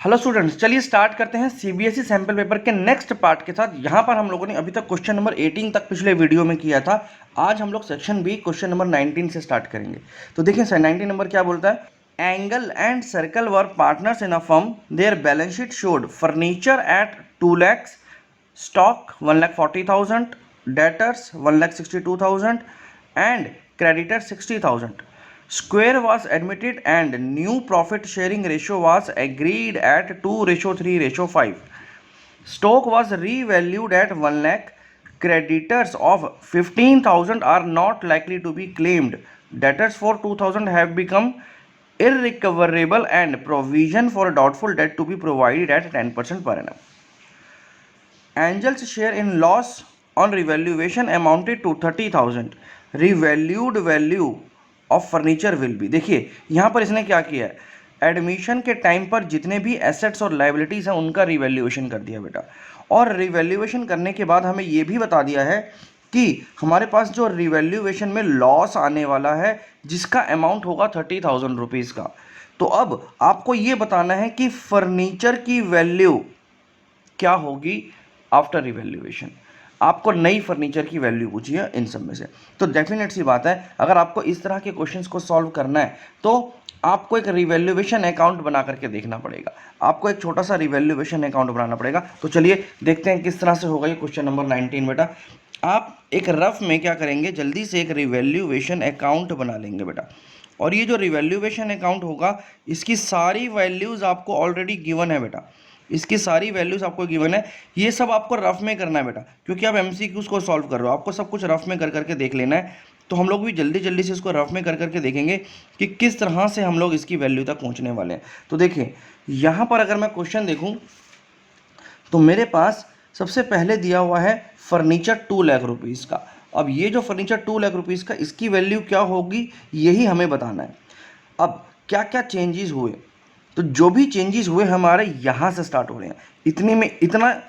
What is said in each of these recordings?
Hello students, चलिए start करते हैं सीबीएसई सैम्पल पेपर के नेक्स्ट पार्ट के साथ। यहाँ पर हम लोगों ने अभी तक क्वेश्चन नंबर 18 तक पिछले वीडियो में किया था। आज हम लोग सेक्शन बी क्वेश्चन नंबर 19 से स्टार्ट करेंगे। तो देखिए सर 19 नंबर क्या बोलता है। Angle and circle were partners in a firm, their balance sheet showed furniture at 2 lakhs, stock 1,40,000, debtors 1,62,000 and creditors 60,000. Square was admitted and new profit sharing ratio was agreed at 2:3:5. Stock was revalued at 1 lakh. Creditors of 15,000 are not likely to be claimed. Debtors for 2,000 have become irrecoverable and provision for doubtful debt to be provided at 10% per annum. Angel's share in loss on revaluation amounted to 30,000. Revalued value of furniture will be, देखिए यहाँ पर इसने क्या किया है, admission के time पर जितने भी एसेट्स और लाइबिलिटीज हैं उनका रिवैल्यूएशन कर दिया बेटा। और रिवैल्यूएशन करने के बाद हमें ये भी बता दिया है कि हमारे पास जो रिवैल्यूएशन में लॉस आने वाला है जिसका अमाउंट होगा 30,000 रुपीज़ का। तो अब आपको ये बताना है कि फर्नीचर की वैल्यू क्या होगी आफ्टर रिवैल्यूएशन। आपको नई फर्नीचर की वैल्यू पूछी है इन सब में से। तो डेफिनेट सी बात है, अगर आपको इस तरह के क्वेश्चंस को सॉल्व करना है तो आपको एक रिवैल्यूएशन अकाउंट बना करके देखना पड़ेगा। आपको एक छोटा सा रिवैल्यूएशन अकाउंट बनाना पड़ेगा। तो चलिए देखते हैं किस तरह से होगा ये क्वेश्चन नंबर 19 बेटा। आप एक रफ में क्या करेंगे, जल्दी से एक रिवैल्यूएशन अकाउंट बना लेंगे बेटा। और ये जो रिवैल्यूएशन अकाउंट होगा इसकी सारी वैल्यूज़ आपको ऑलरेडी गिवन है बेटा। इसकी सारी वैल्यूज़ आपको गिवन है। ये सब आपको रफ में करना है बेटा, क्योंकि आप एमसीक्यूज़ को सॉल्व कर रहे हो, आपको सब कुछ रफ में कर करके देख लेना है। तो हम लोग भी जल्दी जल्दी से इसको रफ में कर करके देखेंगे कि किस तरह से हम लोग इसकी वैल्यू तक पहुंचने वाले हैं। तो देखिए यहाँ पर अगर मैं क्वेश्चन देखूँ तो मेरे पास सबसे पहले दिया हुआ है फर्नीचर 2 लाख रुपीज़ का। अब ये जो फर्नीचर 2 लाख रुपीज़ का, इसकी वैल्यू क्या होगी यही हमें बताना है। अब क्या क्या चेंजेस हुए, तो जो भी चेंजेस हुए हमारे यहाँ से स्टार्ट हो रहे हैं। इतने में इतना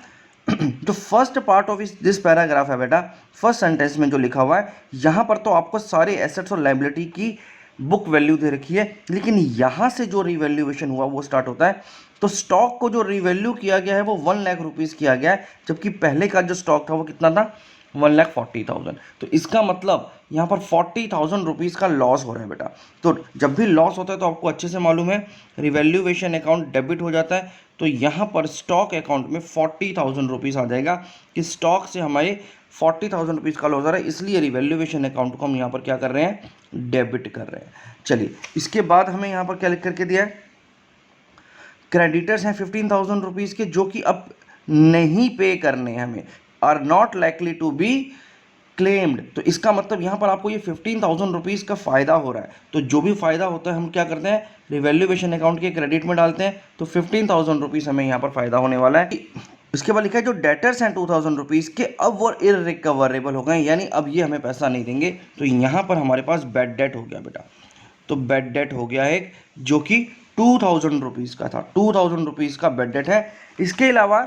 जो first part of this paragraph है बेटा, फर्स्ट सेंटेंस में जो लिखा हुआ है यहाँ पर तो आपको सारे एसेट्स और लाइबिलिटी की बुक वैल्यू दे रखी है, लेकिन यहाँ से जो रिवैल्यूएशन हुआ वो स्टार्ट होता है। तो स्टॉक को जो रिवैल्यू किया गया है वो 1 लाख रुपीज़ किया गया है, जबकि पहले का जो स्टॉक था वो कितना था, 1,40,000। तो इसका मतलब यहाँ पर 40,000 रुपीज़ का लॉस हो रहा है बेटा। तो जब भी लॉस होता है तो आपको अच्छे से मालूम है रिवैल्यूएशन अकाउंट डेबिट हो जाता है। तो यहाँ पर स्टॉक अकाउंट में 40,000 रुपीज़ आ जाएगा कि स्टॉक से हमारे 40,000 रुपीज़ का लॉस आ रहा है, इसलिए रिवैल्यूएशन अकाउंट को हम यहाँ पर क्या कर रहे हैं, डेबिट कर रहे हैं। चलिए इसके बाद हमें यहाँ पर क्या लिख करके दिया है, क्रेडिटर्स हैं 15,000 रुपीज़ के जो कि अब नहीं पे करने हैं हमें, are not likely to be claimed. तो इसका मतलब यहाँ पर आपको ये 15,000 रुपीज़ का फ़ायदा हो रहा है। तो जो भी फ़ायदा होता है हम क्या करते हैं, रिवैल्यूएशन अकाउंट के क्रेडिट में डालते हैं। तो 15,000 रुपीज़ हमें यहाँ पर फ़ायदा होने वाला है। इसके बाद लिखा है जो डेटर्स हैं 2,000 रुपीज़ के, अब वो इररिकवरेबल हो गए, यानी अब ये हमें पैसा नहीं देंगे। तो यहाँ पर हमारे पास बैड डेट हो गया बेटा। तो बैड डेट हो गया एक जो कि 2,000 रुपीज़ का था, 2,000 रुपीज़ का बैड डेट है। इसके अलावा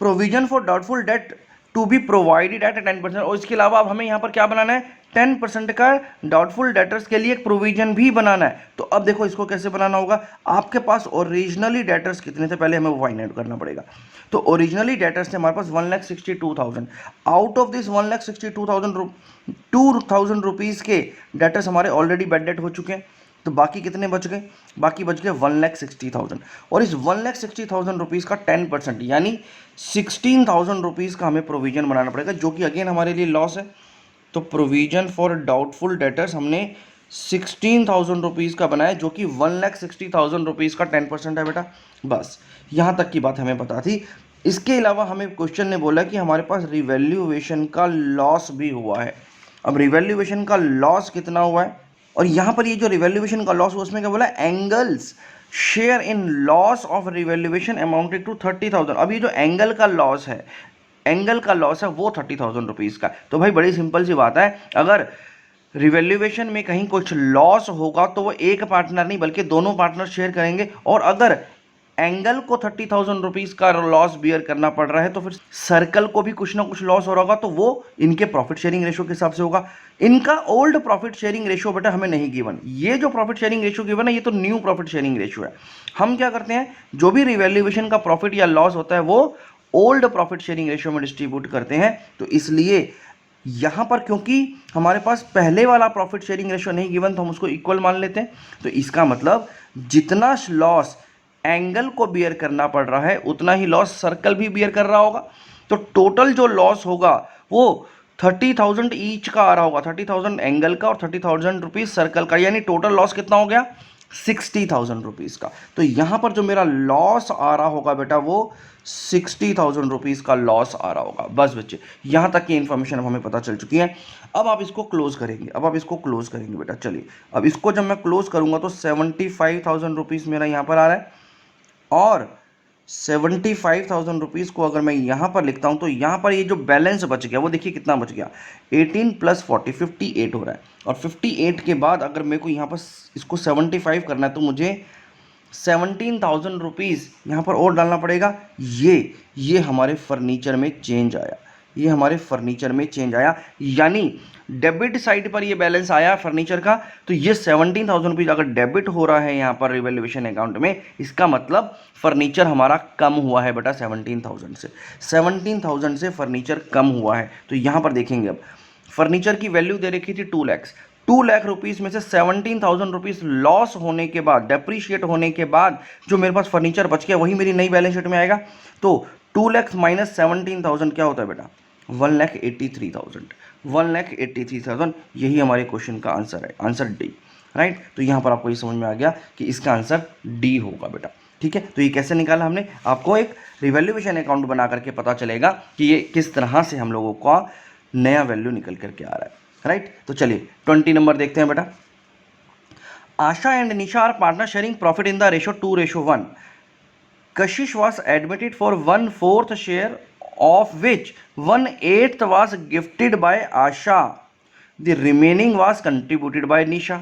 provision for doubtful debt to be provided at 10%। और इसके अलावा अब हमें यहाँ पर क्या बनाना है, 10% का डाउटफुल डेटर्स के लिए एक प्रोविजन भी बनाना है। तो अब देखो इसको कैसे बनाना होगा, आपके पास ओरिजिनली डेटर्स कितने थे पहले हमें वो फाइंड आउट करना पड़ेगा। तो ओरिजिनली डेटर्स थे हमारे पास 1,62,000। आउट ऑफ दिस 1,62,000 रुपीज़ के डेटर्स हमारे ऑलरेडी बैड डेट हो चुके हैं। तो बाकी कितने बच गए, बाकी बच गए 1,60,000। और इस 1,60,000 रुपीज़ का 10% यानी 16,000 रुपीज़ का हमें प्रोविज़न बनाना पड़ेगा, जो कि अगेन हमारे लिए लॉस है। तो प्रोविज़न फॉर डाउटफुल डेटर्स हमने 16,000 रुपीज़ का बनाया, जो कि 1,60,000 रुपीज़ का 10% है बेटा। बस यहाँ तक की बात हमें पता थी। इसके अलावा हमें क्वेश्चन ने बोला कि हमारे पास रिवैल्यूएशन का लॉस भी हुआ है। अब रिवैल्यूएशन का लॉस कितना हुआ है, और यहाँ पर ये जो रिवैल्यूएशन का लॉस हुआ उसमें क्या बोला, angle's share in loss of revaluation amounted to 30,000। अब ये जो एंगल का लॉस है, एंगल का लॉस है वो 30,000 रुपीज़ का। तो भाई बड़ी सिंपल सी बात है, अगर रिवैल्यूएशन में कहीं कुछ लॉस होगा तो वो एक पार्टनर नहीं बल्कि दोनों पार्टनर शेयर करेंगे। और अगर एंगल को 30,000 रुपीज़ का लॉस बियर करना पड़ रहा है, तो फिर सर्कल को भी कुछ ना कुछ लॉस हो रहा होगा, तो वो इनके प्रॉफिट शेयरिंग रेशियो के हिसाब से होगा। इनका ओल्ड प्रॉफिट शेयरिंग रेशियो बेटा हमें नहीं गिवन, ये जो प्रॉफिट शेयरिंग रेशियो गिवन है ये तो न्यू प्रॉफिट शेयरिंग रेशियो है। हम क्या करते हैं, जो भी रिवैल्यूएशन का प्रॉफिट या लॉस होता है वो ओल्ड प्रॉफिट शेयरिंग रेशियो में डिस्ट्रीब्यूट करते हैं। तो इसलिए यहाँ पर क्योंकि हमारे पास पहले वाला प्रॉफिट शेयरिंग रेशियो नहीं गिवन तो हम उसको इक्वल मान लेते हैं। तो इसका मतलब जितना लॉस एंगल को बियर करना पड़ रहा है उतना ही लॉस सर्कल भी बियर कर रहा होगा। तो टोटल जो लॉस होगा वो 30,000 ईच का आ रहा होगा, 30,000 एंगल का और 30,000 रुपीज़ सर्कल का, यानी टोटल लॉस कितना हो गया 60,000 रुपीज़ का। तो यहाँ पर जो मेरा लॉस आ रहा होगा बेटा वो 60,000 रुपीज़ का लॉस आ रहा होगा। बस बच्चे यहाँ तक की इन्फॉर्मेशन अब हमें पता चल चुकी है। अब आप इसको क्लोज करेंगे, बेटा। चलिए अब इसको जब मैं क्लोज करूँगा तो 75,000 रुपीज़ मेरा यहाँ पर आ रहा है, और 75,000 रुपीज़ को अगर मैं यहाँ पर लिखता हूँ तो यहाँ पर ये जो बैलेंस बच गया वो देखिए कितना बच गया, 18 + 40 58 हो रहा है। और 58 के बाद अगर मेरे को यहाँ पर इसको 75 करना है तो मुझे 17,000 रुपीज़ यहाँ पर और डालना पड़ेगा। ये हमारे फर्नीचर में चेंज आया, यानी डेबिट साइड पर ये बैलेंस आया फर्नीचर का। तो ये 17,000 रुपीज़ अगर डेबिट हो रहा है यहाँ पर रिवैल्यूएशन अकाउंट में, इसका मतलब फर्नीचर हमारा कम हुआ है बेटा 17,000 से फर्नीचर कम हुआ है। तो यहाँ पर देखेंगे अब फर्नीचर की वैल्यू दे रखी थी 2 लाख रुपीज़ में से 17,000 रुपीज़ लॉस होने के बाद, डेप्रीशिएट होने के बाद जो मेरे पास फर्नीचर बच गया वही मेरी नई बैलेंस शीट में आएगा। तो 2 लाख माइनस 17,000 क्या होता है बेटा 1,83,000। यही हमारे क्वेश्चन का आंसर है, आंसर डी, राइट। तो यहाँ पर आपको ये समझ में आ गया कि इसका आंसर डी होगा बेटा, ठीक है। तो ये कैसे निकाला हमने, आपको एक रिवैल्यूएशन अकाउंट बना करके पता चलेगा कि ये किस तरह से हम लोगों का नया वैल्यू निकल करके आ रहा है, राइट। तो चलिए 20 नंबर देखते हैं बेटा। Asha and Nisha are partner sharing profit in the ratio 2:1. Kashish was admitted for 1/4 share of which 1/8 was gifted by Asha. The remaining was contributed by Nisha.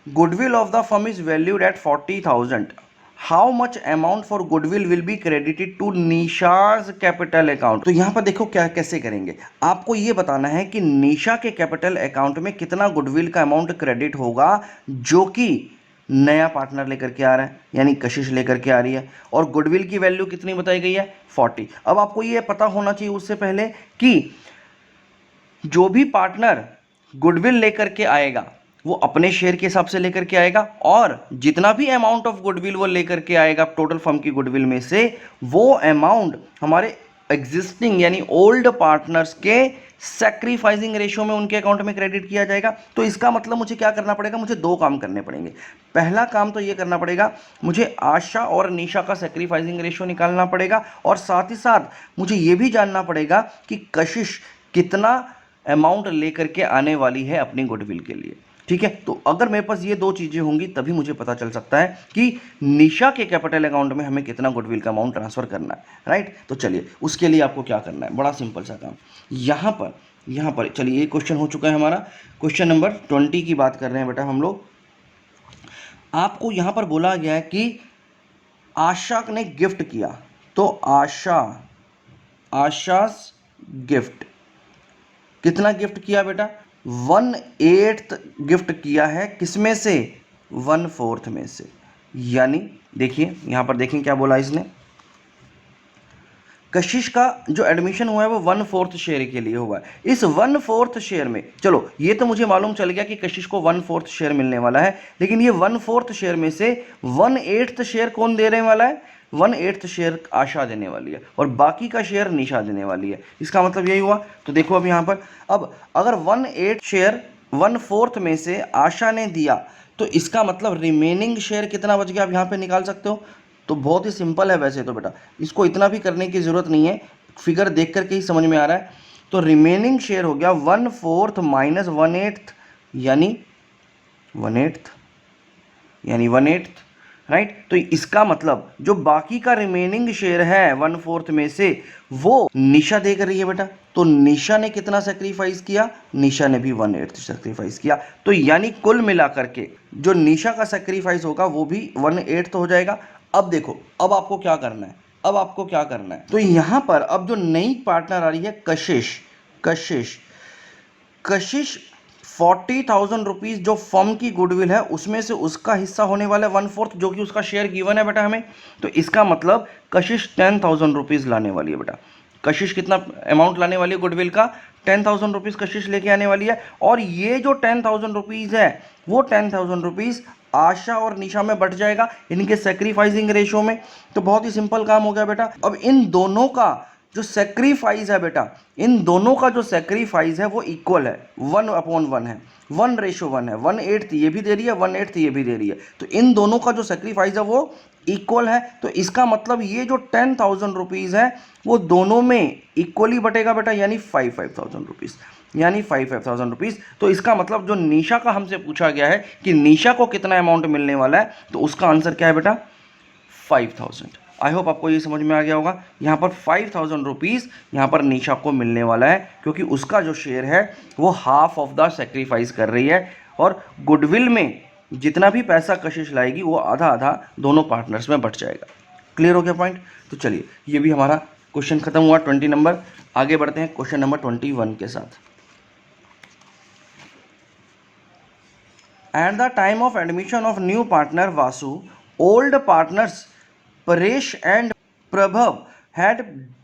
Goodwill of the firm is valued at 40,000. How much amount for goodwill will be credited to Nisha's capital account? तो यहाँ पर देखो क्या कैसे करेंगे, आपको ये बताना है कि निशा के कैपिटल अकाउंट में कितना गुडविल का अमाउंट क्रेडिट होगा जो कि नया पार्टनर लेकर के आ रहा है, यानी कशिश लेकर के आ रही है, और गुडविल की वैल्यू कितनी बताई गई है 40। अब आपको ये पता होना चाहिए उससे पहले कि जो भी पार्टनर गुडविल लेकर के आएगा वो अपने शेयर के हिसाब से लेकर के आएगा, और जितना भी अमाउंट ऑफ गुडविल वो लेकर के आएगा टोटल फर्म की गुडविल में से, वो अमाउंट हमारे एग्जिस्टिंग यानी ओल्ड पार्टनर्स के सैक्रिफाइसिंग रेशियो में उनके अकाउंट में क्रेडिट किया जाएगा। तो इसका मतलब मुझे क्या करना पड़ेगा, मुझे 2 काम करने पड़ेंगे। पहला काम तो ये करना पड़ेगा, मुझे आशा और निशा का सैक्रिफाइसिंग रेशियो निकालना पड़ेगा, और साथ ही साथ मुझे ये भी जानना पड़ेगा कि कशिश कितना अमाउंट लेकर के आने वाली है अपनी गुडविल के लिए, ठीक है। तो अगर मेरे पास ये 2 चीज़ें होंगी तभी मुझे पता चल सकता है कि निशा के कैपिटल अकाउंट में हमें कितना गुडविल का अमाउंट ट्रांसफ़र करना है, राइट। तो चलिए उसके लिए आपको क्या करना है, बड़ा सिंपल सा काम। यहाँ पर चलिए ये क्वेश्चन हो चुका है हमारा, क्वेश्चन नंबर 20 की बात कर रहे हैं बेटा हम लोग। आपको यहाँ पर बोला गया है कि आशा ने गिफ्ट किया, तो आशा गिफ्ट कितना गिफ्ट किया बेटा 1/8 गिफ्ट किया है, किसमें से 1/4 में से। यानी देखिए यहाँ पर देखें क्या बोला इसने, कशिश का जो एडमिशन हुआ है वो 1/4 शेयर के लिए हुआ है। इस 1/4 शेयर में, चलो ये तो मुझे मालूम चल गया कि कशिश को 1/4 शेयर मिलने वाला है, लेकिन ये 1/4 शेयर में से 1/8 शेयर कौन देने वाला है, 1/8 शेयर आशा देने वाली है, और बाकी का शेयर निशा देने वाली है। इसका मतलब यही हुआ। तो देखो अब यहाँ पर, अब अगर 1/8 शेयर 1/4 में से आशा ने दिया तो इसका मतलब रिमेनिंग शेयर कितना बच गया, आप यहाँ पे निकाल सकते हो। तो बहुत ही सिंपल है वैसे तो बेटा, इसको इतना भी करने की ज़रूरत नहीं है, फिगर देख करके ही समझ में आ रहा है। तो रिमेनिंग शेयर हो गया 1/4 माइनस 1/8 यानी 1/8, राइट। तो इसका मतलब जो बाकी का रिमेनिंग शेयर है 1/4 में से वो निशा दे कर रही है बेटा। तो निशा ने कितना सेक्रीफाइस किया, निशा ने भी 1/8 सेक्रीफाइस किया। तो यानी कुल मिलाकर के जो निशा का सेक्रीफाइस होगा वो भी 1/8 हो जाएगा। अब देखो, अब आपको क्या करना है, अब आपको क्या करना है, तो यहां पर अब जो नई पार्टनर आ रही है कशिश, कशिश कशिश 40,000 रुपीज जो फर्म की गुडविल है उसमें से उसका हिस्सा होने वाला है 1/4, जो कि उसका शेयर गिवन है बेटा हमें। तो इसका मतलब कशिश 10,000 रुपीज लाने वाली है बेटा। कशिश कितना अमाउंट लाने वाली है गुडविल का? 10,000 रुपीज कशिश लेके आने वाली है। और ये जो 10,000 रुपीज है वो 10,000 रुपीज आशा और निशा में बट जाएगा इनके सेक्रीफाइसिंग रेशो में। तो बहुत ही सिंपल काम हो गया बेटा। अब इन दोनों का जो सेक्रीफाइस है बेटा, इन दोनों का जो सेक्रीफाइस है वो इक्वल है, 1/1 है, 1:1 है, 1/8 ये भी दे रही है, 1/8 ये भी दे रही है। तो इन दोनों का जो सेक्रीफाइस है वो इक्वल है। तो इसका मतलब ये जो 10,000 रुपीज है वो दोनों में इक्वली बटेगा बेटा, यानी 5,000 रुपीज, यानी 5,000 रुपीज। तो इसका मतलब जो निशा का हमसे पूछा गया है कि निशा को कितना अमाउंट मिलने वाला है, तो उसका आंसर क्या है बेटा? 5,000। आई होप आपको ये समझ में आ गया होगा। यहाँ पर 5,000 रुपीज़ यहाँ पर निशा को मिलने वाला है, क्योंकि उसका जो शेयर है वो हाफ ऑफ द सेक्रीफाइस कर रही है। और गुडविल में जितना भी पैसा कशिश लाएगी वो आधा आधा दोनों पार्टनर्स में बट जाएगा। क्लियर हो गया पॉइंट? तो चलिए, ये भी हमारा क्वेश्चन खत्म हुआ 20 नंबर। आगे बढ़ते हैं क्वेश्चन नंबर 21 के साथ। Eight the time of admission of new partner Vasu, old partners Paresh and Prabhav had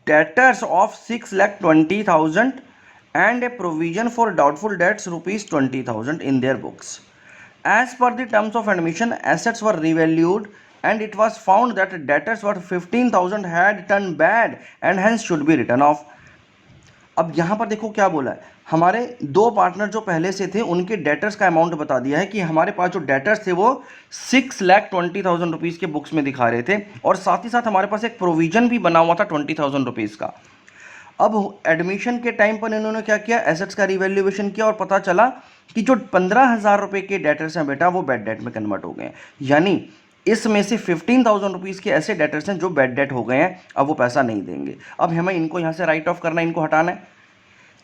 debtors of 6,20,000 and a provision for doubtful debts rupees 20,000 in their books. As per the terms of admission, assets were revalued and it was found that debtors worth 15,000 had turned bad and hence should be written off. अब यहाँ पर देखो क्या बोला है, हमारे दो partner जो पहले से थे उनके डेटर्स का अमाउंट बता दिया है कि हमारे पास जो डेटर्स थे वो 6,20,000 रुपीज़ के बुक्स में दिखा रहे थे, और साथ ही साथ हमारे पास एक प्रोविजन भी बना हुआ था 20,000 रुपीज़ का। अब एडमिशन के टाइम पर इन्होंने क्या किया, एसेट्स का रिवैल्यूएशन किया और पता चला कि जो 15,000 रुपये के डेटर्स हैं बेटा वो बैड डेट में कन्वर्ट हो गए हैं। यानी इसमें से 15,000 रुपीज़ के ऐसे डेटर्स हैं जो बैड डेट हो गए हैं, अब वो पैसा नहीं देंगे। अब हमें इनको यहाँ से राइट ऑफ करना है, इनको हटाना है।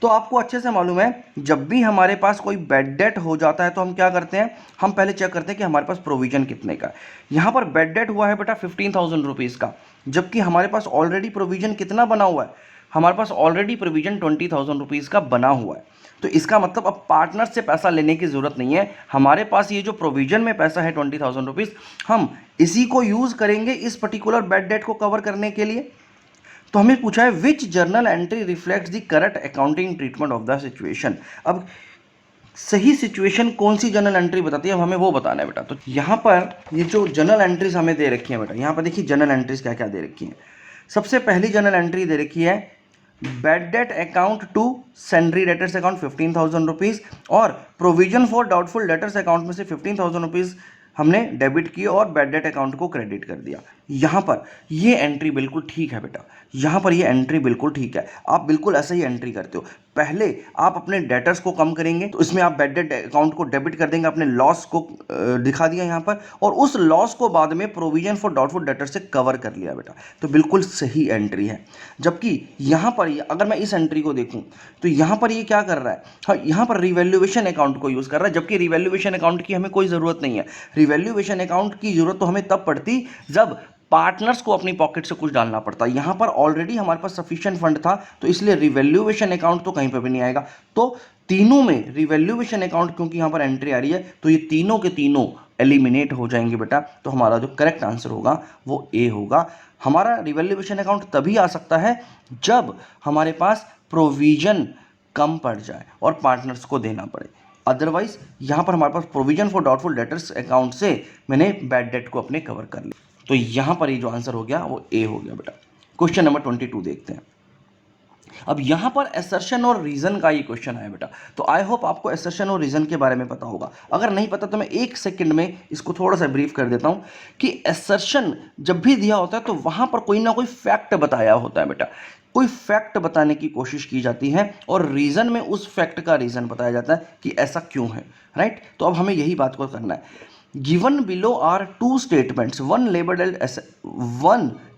तो आपको अच्छे से मालूम है, जब भी हमारे पास कोई बैड डेट हो जाता है तो हम क्या करते हैं, हम पहले चेक करते हैं कि हमारे पास प्रोविजन कितने का है। यहाँ पर बैड डेट हुआ है बेटा 15,000 रुपीज़ का, जबकि हमारे पास ऑलरेडी प्रोविजन कितना बना हुआ है, हमारे पास ऑलरेडी प्रोविजन 20,000 रुपीज़ का बना हुआ है। तो इसका मतलब अब पार्टनर से पैसा लेने की ज़रूरत नहीं है, हमारे पास ये जो प्रोविजन में पैसा है 20,000 रुपीज़, हम इसी को यूज़ करेंगे इस पर्टिकुलर बैड डेट को कवर करने के लिए। तो हमें पूछा है which journal entry reflects the correct accounting treatment of the situation. अब सही सिचुएशन कौन सी जर्नल एंट्री बताती है, अब हमें वो बताना है बेटा। तो यहाँ पर ये जो जर्नल एंट्रीज हमें दे रखी है बेटा, यहाँ पर देखिए जर्नल एंट्रीज क्या क्या दे रखी हैं। सबसे पहली जर्नल एंट्री दे रखी है bad debt account to sundry debtors account 15,000 rupees, और provision for doubtful debtors account में से 15,000 रुपीज़ हमने डेबिट किए और बैड डेट अकाउंट को क्रेडिट कर दिया। यहाँ पर ये एंट्री बिल्कुल ठीक है बेटा, यहाँ पर ये एंट्री बिल्कुल ठीक है। आप बिल्कुल ऐसे ही एंट्री करते हो, पहले आप अपने डेटर्स को कम करेंगे तो इसमें आप बैड डेट अकाउंट को डेबिट कर देंगे, अपने लॉस को दिखा दिया यहाँ पर, और उस लॉस को बाद में प्रोविजन फॉर डाउटफुल डेटर्स से कवर कर लिया बेटा। तो बिल्कुल सही एंट्री है। जबकि यहाँ पर अगर मैं इस एंट्री को देखूँ तो यहाँ पर ये क्या कर रहा है, हाँ यहाँ पर रिवैल्यूएशन अकाउंट को यूज़ कर रहा है, जबकि रिवैल्यूएशन अकाउंट की हमें कोई ज़रूरत नहीं है। रिवैल्यूएशन अकाउंट की ज़रूरत तो हमें तब पड़ती जब पार्टनर्स को अपनी पॉकेट से कुछ डालना पड़ता है। यहाँ पर ऑलरेडी हमारे पास सफिशिएंट फंड था, तो इसलिए रिवैल्यूएशन अकाउंट तो कहीं पर भी नहीं आएगा। तो तीनों में रिवैल्यूएशन अकाउंट क्योंकि यहाँ पर एंट्री आ रही है तो ये तीनों के तीनों एलिमिनेट हो जाएंगे बेटा। तो हमारा जो करेक्ट आंसर होगा वो ए होगा। हमारा रिवैल्यूएशन अकाउंट तभी आ सकता है जब हमारे पास प्रोविजन कम पड़ जाए और पार्टनर्स को देना पड़े। अदरवाइज यहाँ पर हमारे पास provision for doubtful debtors account से मैंने बैड डेट को अपने कवर कर लिया। तो यहाँ पर ये जो आंसर हो गया वो ए हो गया बेटा। क्वेश्चन नंबर 22 देखते हैं। अब यहाँ पर एसर्शन और रीज़न का ये क्वेश्चन आया बेटा, तो आई होप आपको एसर्शन और रीज़न के बारे में पता होगा। अगर नहीं पता तो मैं एक सेकंड में इसको थोड़ा सा ब्रीफ कर देता हूँ कि एसर्शन जब भी दिया होता है तो वहाँ पर कोई ना कोई फैक्ट बताया होता है बेटा, कोई फैक्ट बताने की कोशिश की जाती है और रीज़न में उस फैक्ट का रीज़न बताया जाता है कि ऐसा क्यों है, राइट। तो अब हमें यही बात को करना है। Given below are two statements, one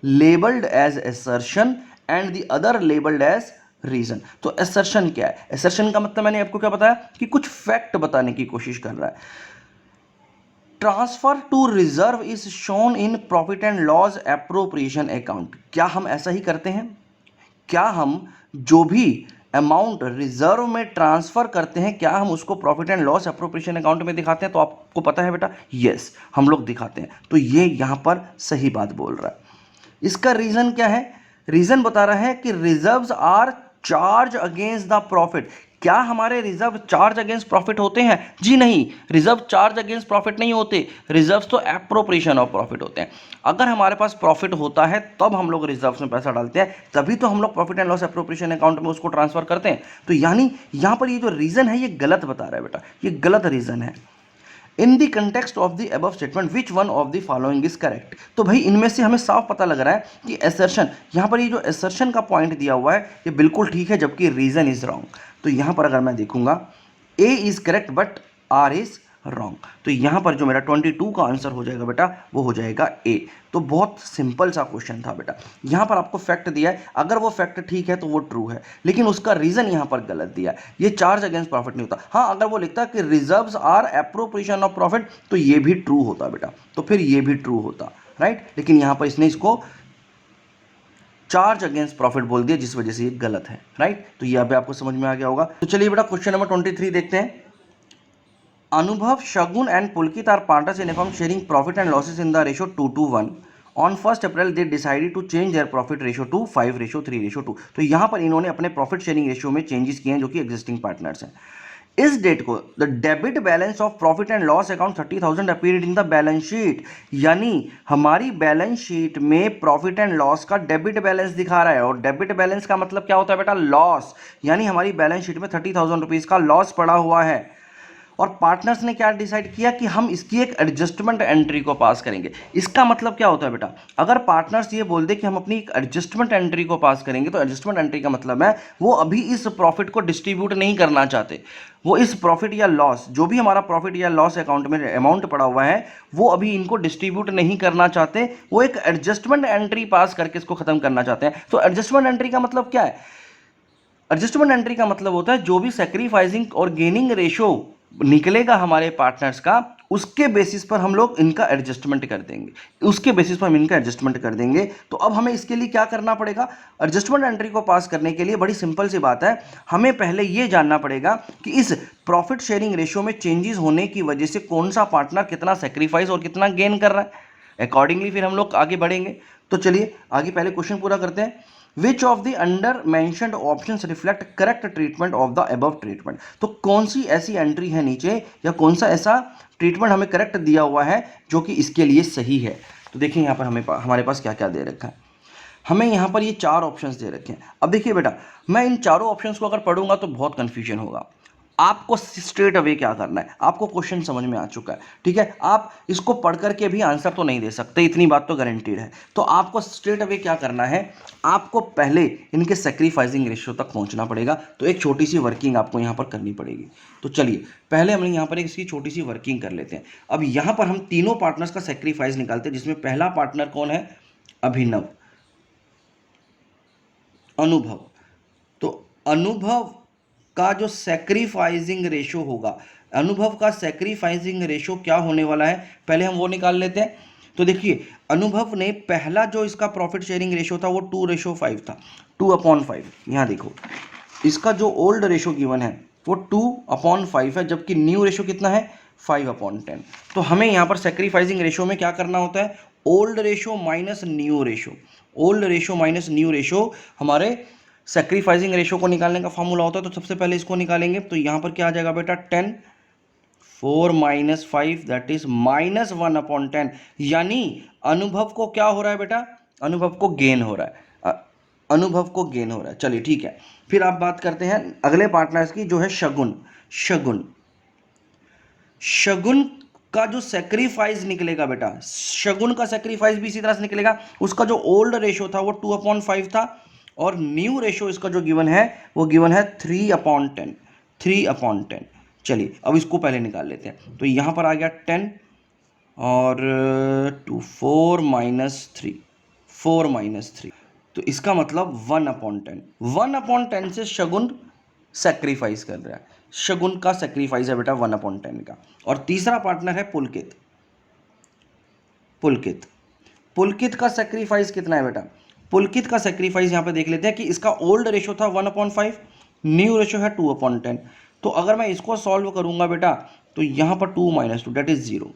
labeled as assertion and the other labeled as reason। तो assertion क्या है? assertion का मतलब मैंने आपको क्या बताया कि कुछ फैक्ट बताने की कोशिश कर रहा है। Transfer to reserve is shown in profit and loss appropriation account. क्या हम ऐसा ही करते हैं? क्या हम जो भी अमाउंट रिजर्व में ट्रांसफर करते हैं क्या हम उसको profit and loss appropriation account में दिखाते हैं? तो आपको पता है बेटा, यस, हम लोग दिखाते हैं। तो ये यहां पर सही बात बोल रहा है। इसका रीजन क्या है? रीजन बता रहा है कि reserves are charge against the profit. क्या हमारे रिजर्व चार्ज अगेंस्ट प्रॉफिट होते हैं? जी नहीं, रिजर्व चार्ज अगेंस्ट प्रॉफिट नहीं होते। रिजर्व्स तो एप्रोप्रिएशन ऑफ प्रॉफिट होते हैं। अगर हमारे पास प्रॉफिट होता है तब हम लोग रिजर्व्स में पैसा डालते हैं, तभी तो हम लोग profit and loss appropriation account में उसको ट्रांसफर करते हैं। तो यानी यहां पर ये जो रीजन है ये गलत बता रहा है बेटा, ये गलत रीजन है। इन the context of the above statement which one of the following is correct. तो भाई इनमें से हमें साफ पता लग रहा है कि एसर्शन, यहाँ पर ये जो एसर्शन का पॉइंट दिया हुआ है ये बिल्कुल ठीक है, जबकि रीजन इज रॉन्ग। तो यहाँ पर अगर मैं देखूंगा A is correct but R is wrong, तो यहाँ पर जो मेरा 22 का आंसर हो जाएगा बेटा वो हो जाएगा ए। तो बहुत सिंपल सा क्वेश्चन था बेटा। यहाँ पर आपको फैक्ट दिया है, अगर वो फैक्ट ठीक है तो वो ट्रू है, लेकिन उसका रीजन यहाँ पर गलत दिया है। ये चार्ज अगेंस्ट प्रॉफिट नहीं होता। हाँ, अगर वो लिखता कि reserves are appropriation of profit तो ये भी ट्रू होता बेटा, तो फिर ये भी ट्रू होता, राइट। लेकिन यहाँ पर इसने इसको चार्ज अगेंस्ट प्रॉफिट बोल दिया, जिस वजह से ये गलत है, राइट। तो ये अभी आपको समझ में आ गया होगा। तो चलिए बेटा क्वेश्चन नंबर 23 देखते हैं। Anubhav, Shagun and Pulkit are partners in a firm sharing profit and losses in the ratio 2:1. On 1st April they decided to change their profit ratio to 5:3:2। तो यहाँ पर इन्होंने अपने प्रॉफिट शेयरिंग रेशियो में changes किए हैं जो कि एग्जिस्टिंग पार्टनर्स हैं। इस डेट को the debit balance of profit and loss account 30,000 appeared in the balance sheet. यानी हमारी बैलेंस शीट में प्रॉफिट एंड लॉस का डेबिट बैलेंस दिखा रहा है, और डेबिट बैलेंस का मतलब क्या होता है बेटा? लॉस। यानी हमारी बैलेंस शीट में 30,000 रुपीज़ का लॉस पड़ा हुआ है, और पार्टनर्स ने क्या डिसाइड किया कि हम इसकी एक एडजस्टमेंट एंट्री को पास करेंगे। इसका मतलब क्या होता है बेटा? अगर पार्टनर्स ये बोल दे कि हम अपनी एक एडजस्टमेंट एंट्री को पास करेंगे, तो एडजस्टमेंट एंट्री का मतलब है वो अभी इस प्रॉफिट को डिस्ट्रीब्यूट नहीं करना चाहते। वो इस प्रॉफिट या लॉस, जो भी हमारा प्रॉफिट या लॉस अकाउंट में अमाउंट पड़ा हुआ है, वो अभी इनको डिस्ट्रीब्यूट नहीं करना चाहते। वो एक एडजस्टमेंट एंट्री पास करके इसको खत्म करना चाहते हैं। तो एडजस्टमेंट एंट्री का मतलब क्या है? एडजस्टमेंट एंट्री का मतलब होता है जो भी सैक्रिफाइसिंग और गेनिंग रेशो निकलेगा हमारे पार्टनर्स का, उसके बेसिस पर हम लोग इनका एडजस्टमेंट कर देंगे, उसके बेसिस पर हम इनका एडजस्टमेंट कर देंगे। तो अब हमें इसके लिए क्या करना पड़ेगा? एडजस्टमेंट एंट्री को पास करने के लिए बड़ी सिंपल सी बात है, हमें पहले ये जानना पड़ेगा कि इस प्रॉफिट शेयरिंग रेशियो में चेंजेस होने की वजह से कौन सा पार्टनर कितना सेक्रीफाइस और कितना गेन कर रहा है। अकॉर्डिंगली फिर हम लोग आगे बढ़ेंगे। तो चलिए आगे पहले क्वेश्चन पूरा करते हैं। Which of the under mentioned options reflect correct treatment of the above treatment? तो कौन सी ऐसी एंट्री है नीचे, या कौन सा ऐसा ट्रीटमेंट हमें करेक्ट दिया हुआ है जो कि इसके लिए सही है? तो देखिए यहाँ पर हमारे पास क्या क्या दे रखा है। हमें यहाँ पर ये 4 ऑप्शंस दे रखे हैं। अब देखिए बेटा, मैं इन चारों ऑप्शंस को अगर पढ़ूंगा तो बहुत कंफ्यूजन होगा। आपको स्ट्रेट अवे क्या करना है, आपको क्वेश्चन समझ में आ चुका है, ठीक है। आप इसको पढ़ करके भी आंसर तो नहीं दे सकते, इतनी बात तो गारंटीड है। तो आपको स्ट्रेट अवे क्या करना है, आपको पहले इनके सैक्रिफाइसिंग रेशियो तक पहुंचना पड़ेगा। तो एक छोटी सी वर्किंग आपको यहाँ पर करनी पड़ेगी। तो चलिए पहले हम यहाँ पर इसकी छोटी सी वर्किंग कर लेते हैं। अब यहाँ पर हम तीनों पार्टनर्स का सैक्रिफाइस निकालते हैं, जिसमें पहला पार्टनर कौन है? अभिनव, अनुभव। तो अनुभव का जो सैक्रिफाइसिंग रेशो होगा, अनुभव का सैक्रिफाइसिंग रेशो क्या होने वाला है, पहले हम वो निकाल लेते हैं। तो देखिए अनुभव ने पहला जो इसका प्रॉफिट शेयरिंग रेशो था वो 2:5 था, 2/5। यहाँ देखो इसका जो ओल्ड रेशो गिवन है वो 2/5 है, जबकि न्यू रेशो कितना है? 5/10। तो हमें यहाँ पर सैक्रिफाइसिंग रेशो में क्या करना होता है? Old ratio minus new ratio, old ratio minus new ratio हमारे सैक्रिफाइसिंग रेशो को निकालने का फॉर्मूला होता है। तो सबसे पहले इसको निकालेंगे। तो यहाँ पर क्या आ जाएगा बेटा? 10, 4 - 5 दैट इज -1/10। यानी अनुभव को क्या हो रहा है बेटा? अनुभव को गेन हो रहा है, अनुभव को गेन हो रहा है। चलिए ठीक है, फिर आप बात करते हैं अगले पार्टनर्स की, जो है शगुन। शगुन, शगुन का जो सेक्रीफाइस निकलेगा बेटा, शगुन का सेक्रीफाइस भी इसी तरह से निकलेगा। उसका जो ओल्ड रेशो था वो 2/5 था, और न्यू रेशो इसका जो गिवन है वो गिवन है 3/10, 3/10। चलिए अब इसको पहले निकाल लेते हैं। तो यहाँ पर आ गया 10 और 2, 4 - 3, 4 - 3। तो इसका मतलब 1/10, 1/10 से शगुन सेक्रीफाइस कर रहा है। शगुन का सेक्रीफाइस है बेटा 1/10 का। और तीसरा पार्टनर है पुलकित। पुलकित। पुलकित का सेक्रीफाइस कितना है बेटा? पुलकित का सेक्रीफाइस यहाँ पे देख लेते हैं कि इसका ओल्ड रेशो था 1/5, न्यू रेशो है 2/10। तो अगर मैं इसको सॉल्व करूंगा बेटा तो यहाँ पर 2 - 2 दैट इज 0,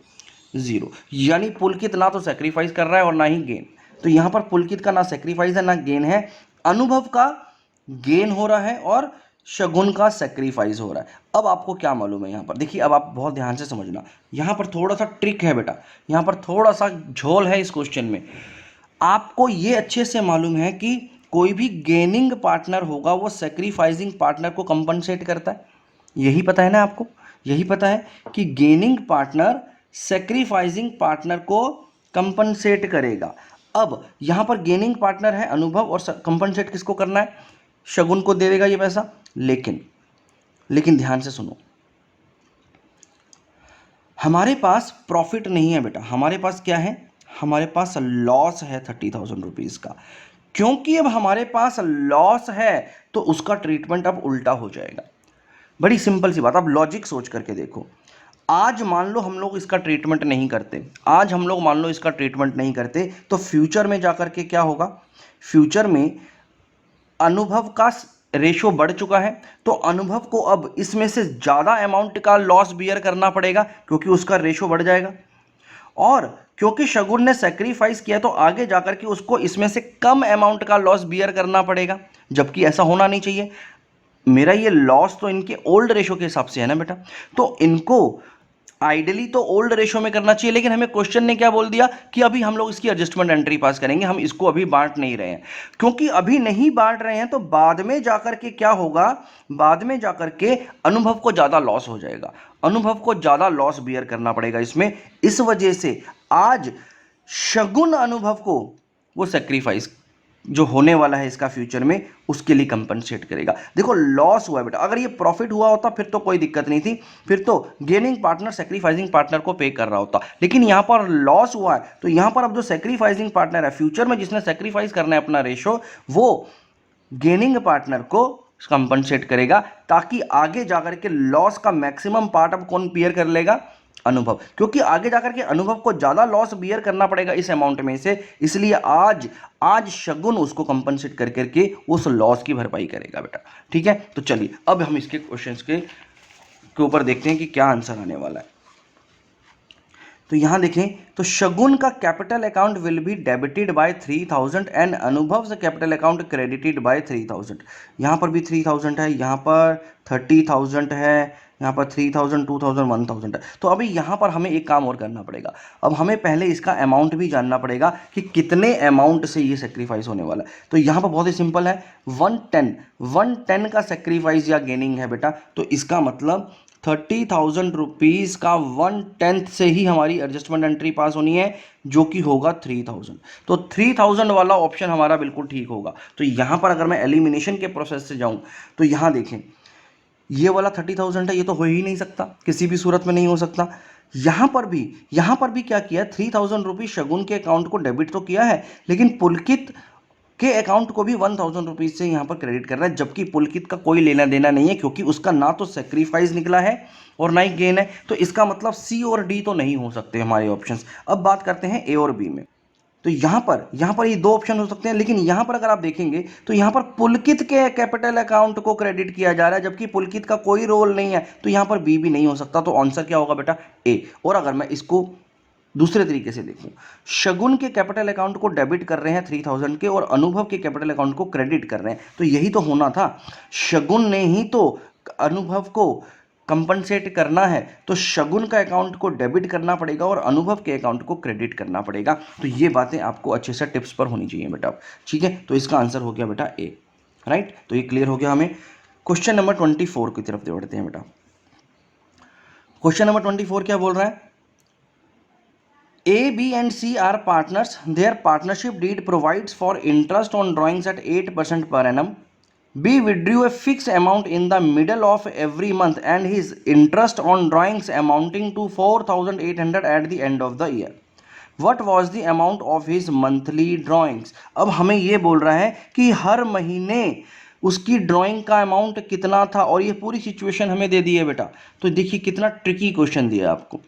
0, यानी पुलकित ना तो सेक्रीफाइस कर रहा है और ना ही गेन। तो यहाँ पर पुलकित का ना सेक्रीफाइस है ना गेन है, अनुभव का गेन हो रहा है और शगुन का सेक्रीफाइस हो रहा है। अब आपको क्या मालूम है यहाँ पर देखिए, अब आप बहुत ध्यान से समझना, यहाँ पर थोड़ा सा ट्रिक है बेटा, यहाँ पर थोड़ा सा झोल है इस क्वेश्चन में। आपको ये अच्छे से मालूम है कि कोई भी गेनिंग पार्टनर होगा वो सेक्रीफाइसिंग पार्टनर को कंपनसेट करता है, यही पता है ना आपको, यही पता है कि गेनिंग पार्टनर सेक्रीफाइसिंग पार्टनर को कंपनसेट करेगा। अब यहाँ पर गेनिंग पार्टनर है अनुभव और कंपनसेट किसको करना है? शगुन को दे देगा ये पैसा। लेकिन ध्यान से सुनो, हमारे पास प्रॉफिट नहीं है बेटा, हमारे पास क्या है? हमारे पास लॉस है 30,000 रुपीज़ का। क्योंकि अब हमारे पास लॉस है तो उसका ट्रीटमेंट अब उल्टा हो जाएगा। बड़ी सिंपल सी बात, आप लॉजिक सोच करके देखो। आज मान लो हम लोग इसका ट्रीटमेंट नहीं करते, आज हम लोग मान लो इसका ट्रीटमेंट नहीं करते, तो फ्यूचर में जाकर के क्या होगा? फ्यूचर में अनुभव का रेशो बढ़ चुका है, तो अनुभव को अब इसमें से ज़्यादा अमाउंट का लॉस बियर करना पड़ेगा क्योंकि उसका रेशो बढ़ जाएगा। और क्योंकि शगुन ने सेक्रीफाइस किया तो आगे जाकर के उसको इसमें से कम अमाउंट का लॉस बियर करना पड़ेगा, जबकि ऐसा होना नहीं चाहिए। मेरा ये लॉस तो इनके ओल्ड रेशो के हिसाब से है ना बेटा, तो इनको आइडियली तो ओल्ड रेशो में करना चाहिए, लेकिन हमें क्वेश्चन ने क्या बोल दिया कि अभी हम लोग इसकी एडजस्टमेंट एंट्री पास करेंगे, हम इसको अभी बांट नहीं रहे हैं। क्योंकि अभी नहीं बांट रहे हैं तो बाद में जाकर के क्या होगा? बाद में जाकर के अनुभव को ज़्यादा लॉस हो जाएगा, अनुभव को ज़्यादा लॉस बियर करना पड़ेगा इसमें। इस वजह से आज शगुन अनुभव को वो सेक्रीफाइस जो होने वाला है इसका फ्यूचर में उसके लिए कंपनसेट करेगा। देखो लॉस हुआ है बेटा, अगर ये प्रॉफिट हुआ होता फिर तो कोई दिक्कत नहीं थी, फिर तो गेनिंग पार्टनर सेक्रीफाइसिंग पार्टनर को पे कर रहा होता। लेकिन यहाँ पर लॉस हुआ है तो यहाँ पर अब जो सेक्रीफाइसिंग पार्टनर है, फ्यूचर में जिसने सेक्रीफाइस करना है अपना रेशो, वो गेनिंग पार्टनर को कंपनसेट करेगा, ताकि आगे जाकर के लॉस का मैक्सिमम पार्ट अब कौन बियर कर लेगा? अनुभव। क्योंकि आगे जाकर के अनुभव को ज़्यादा लॉस बियर करना पड़ेगा इस अमाउंट में से, इसलिए आज शगुन उसको कंपनसेट कर करके उस लॉस की भरपाई करेगा बेटा। ठीक है, तो चलिए अब हम इसके क्वेश्चंस के ऊपर देखते हैं कि क्या आंसर आने वाला है। तो यहाँ देखें तो शगुन का capital account will be debited bye 3,000 and अनुभव से कैपिटल अकाउंट क्रेडिटेड बाय 3,000। यहाँ पर भी 3,000 है, यहाँ पर 30,000 है, यहाँ पर 3,000, 2,000, 1,000 है। तो अभी यहाँ पर हमें एक काम और करना पड़ेगा, अब हमें पहले इसका अमाउंट भी जानना पड़ेगा कि कितने अमाउंट से ये सेक्रीफाइस होने वाला है। तो यहाँ पर बहुत ही सिंपल है, 110 का सेक्रीफाइस या गेनिंग है बेटा, तो इसका मतलब 30,000 रुपीज़ का 1/10 से ही हमारी एडजस्टमेंट एंट्री पास होनी है, जो कि होगा 3,000। तो 3,000 वाला ऑप्शन हमारा बिल्कुल ठीक होगा। तो यहाँ पर अगर मैं एलिमिनेशन के प्रोसेस से जाऊँ तो यहाँ देखें ये वाला 30,000 है, ये तो हो ही नहीं सकता, किसी भी सूरत में नहीं हो सकता। यहाँ पर भी क्या किया? 3,000 रुपीज़ शगुन के अकाउंट को डेबिट तो किया है, लेकिन पुलकित के अकाउंट को भी 1,000 रुपीज़ से यहाँ पर क्रेडिट कर रहा है, जबकि पुलकित का कोई लेना देना नहीं है, क्योंकि उसका ना तो सेक्रीफाइस निकला है और ना ही गेन है। तो इसका मतलब सी और डी तो नहीं हो सकते हमारे ऑप्शंस। अब बात करते हैं ए और बी में। तो यहाँ पर ये दो ऑप्शन हो सकते हैं, लेकिन यहाँ पर अगर आप देखेंगे तो यहाँ पर पुलकित के कैपिटल अकाउंट को क्रेडिट किया जा रहा है, जबकि पुलकित का कोई रोल नहीं है, तो यहाँ पर बी भी नहीं हो सकता। तो आंसर क्या होगा बेटा? ए। और अगर मैं इसको दूसरे तरीके से देखूं, शगुन के कैपिटल अकाउंट को डेबिट कर रहे हैं 3,000 के और अनुभव के कैपिटल अकाउंट को क्रेडिट कर रहे हैं, तो यही तो होना था। शगुन ने ही तो अनुभव को कंपनसेट करना है, तो शगुन का अकाउंट को डेबिट करना पड़ेगा और अनुभव के अकाउंट को क्रेडिट करना पड़ेगा। तो ये बातें आपको अच्छे से टिप्स पर होनी चाहिए बेटा। ठीक है, तो इसका आंसर हो गया बेटा ए। राइट, तो ये क्लियर हो गया हमें। क्वेश्चन नंबर 24 की तरफ बढ़ते हैं बेटा। क्वेश्चन नंबर 24 क्या बोल रहा है? A, B and C are partners. Their partnership deed provides for interest on drawings at 8% per annum. B withdrew a fixed amount in the middle of every month and his interest on drawings amounting to 4,800 at the end of the year. What was the amount of his monthly drawings? अब हमें ये बोल रहा है कि हर महीने उसकी drawing का अमाउंट कितना था, और ये पूरी सिचुएशन हमें दे दी है बेटा। तो देखिए कितना ट्रिकी क्वेश्चन दिया है आपको,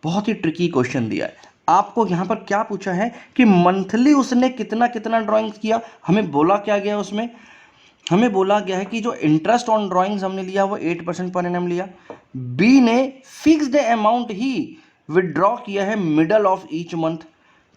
बहुत ही ट्रिकी क्वेश्चन दिया है। आपको यहाँ पर क्या पूछा है कि मंथली उसने कितना कितना ड्राइंग्स किया, हमें बोला क्या गया उसमें, हमें बोला गया है कि जो इंटरेस्ट ऑन ड्राइंग्स हमने लिया वो 8% पर एनम लिया। बी ने फिक्स्ड अमाउंट ही विड्रॉ किया है मिडल ऑफ ईच मंथ।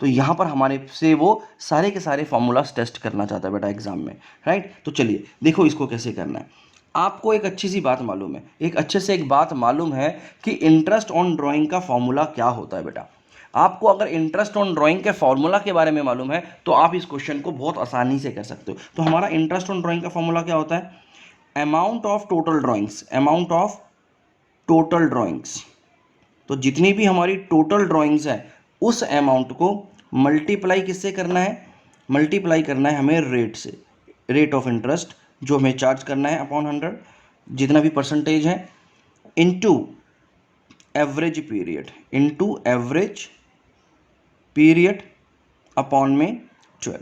तो यहाँ पर हमारे से वो सारे के सारे फॉर्मूलाज टेस्ट करना चाहता है बेटा एग्जाम में, राइट। तो चलिए देखो इसको कैसे करना है। आपको एक अच्छी सी बात मालूम है, एक अच्छे से एक बात मालूम है कि इंटरेस्ट ऑन ड्राइंग का फॉर्मूला क्या होता है बेटा। आपको अगर इंटरेस्ट ऑन ड्राइंग के फॉर्मूला के बारे में मालूम है तो आप इस क्वेश्चन को बहुत आसानी से कर सकते हो। तो हमारा इंटरेस्ट ऑन ड्राइंग का फॉर्मूला क्या होता है, amount of total drawings, amount of total drawings. तो जितनी भी हमारी टोटल ड्राइंग्स है उस अमाउंट को मल्टीप्लाई किससे करना है, मल्टीप्लाई करना है हमें रेट से, रेट ऑफ इंटरेस्ट जो हमें चार्ज करना है अपॉन 100, जितना भी परसेंटेज है, into average period, into average period upon में 12।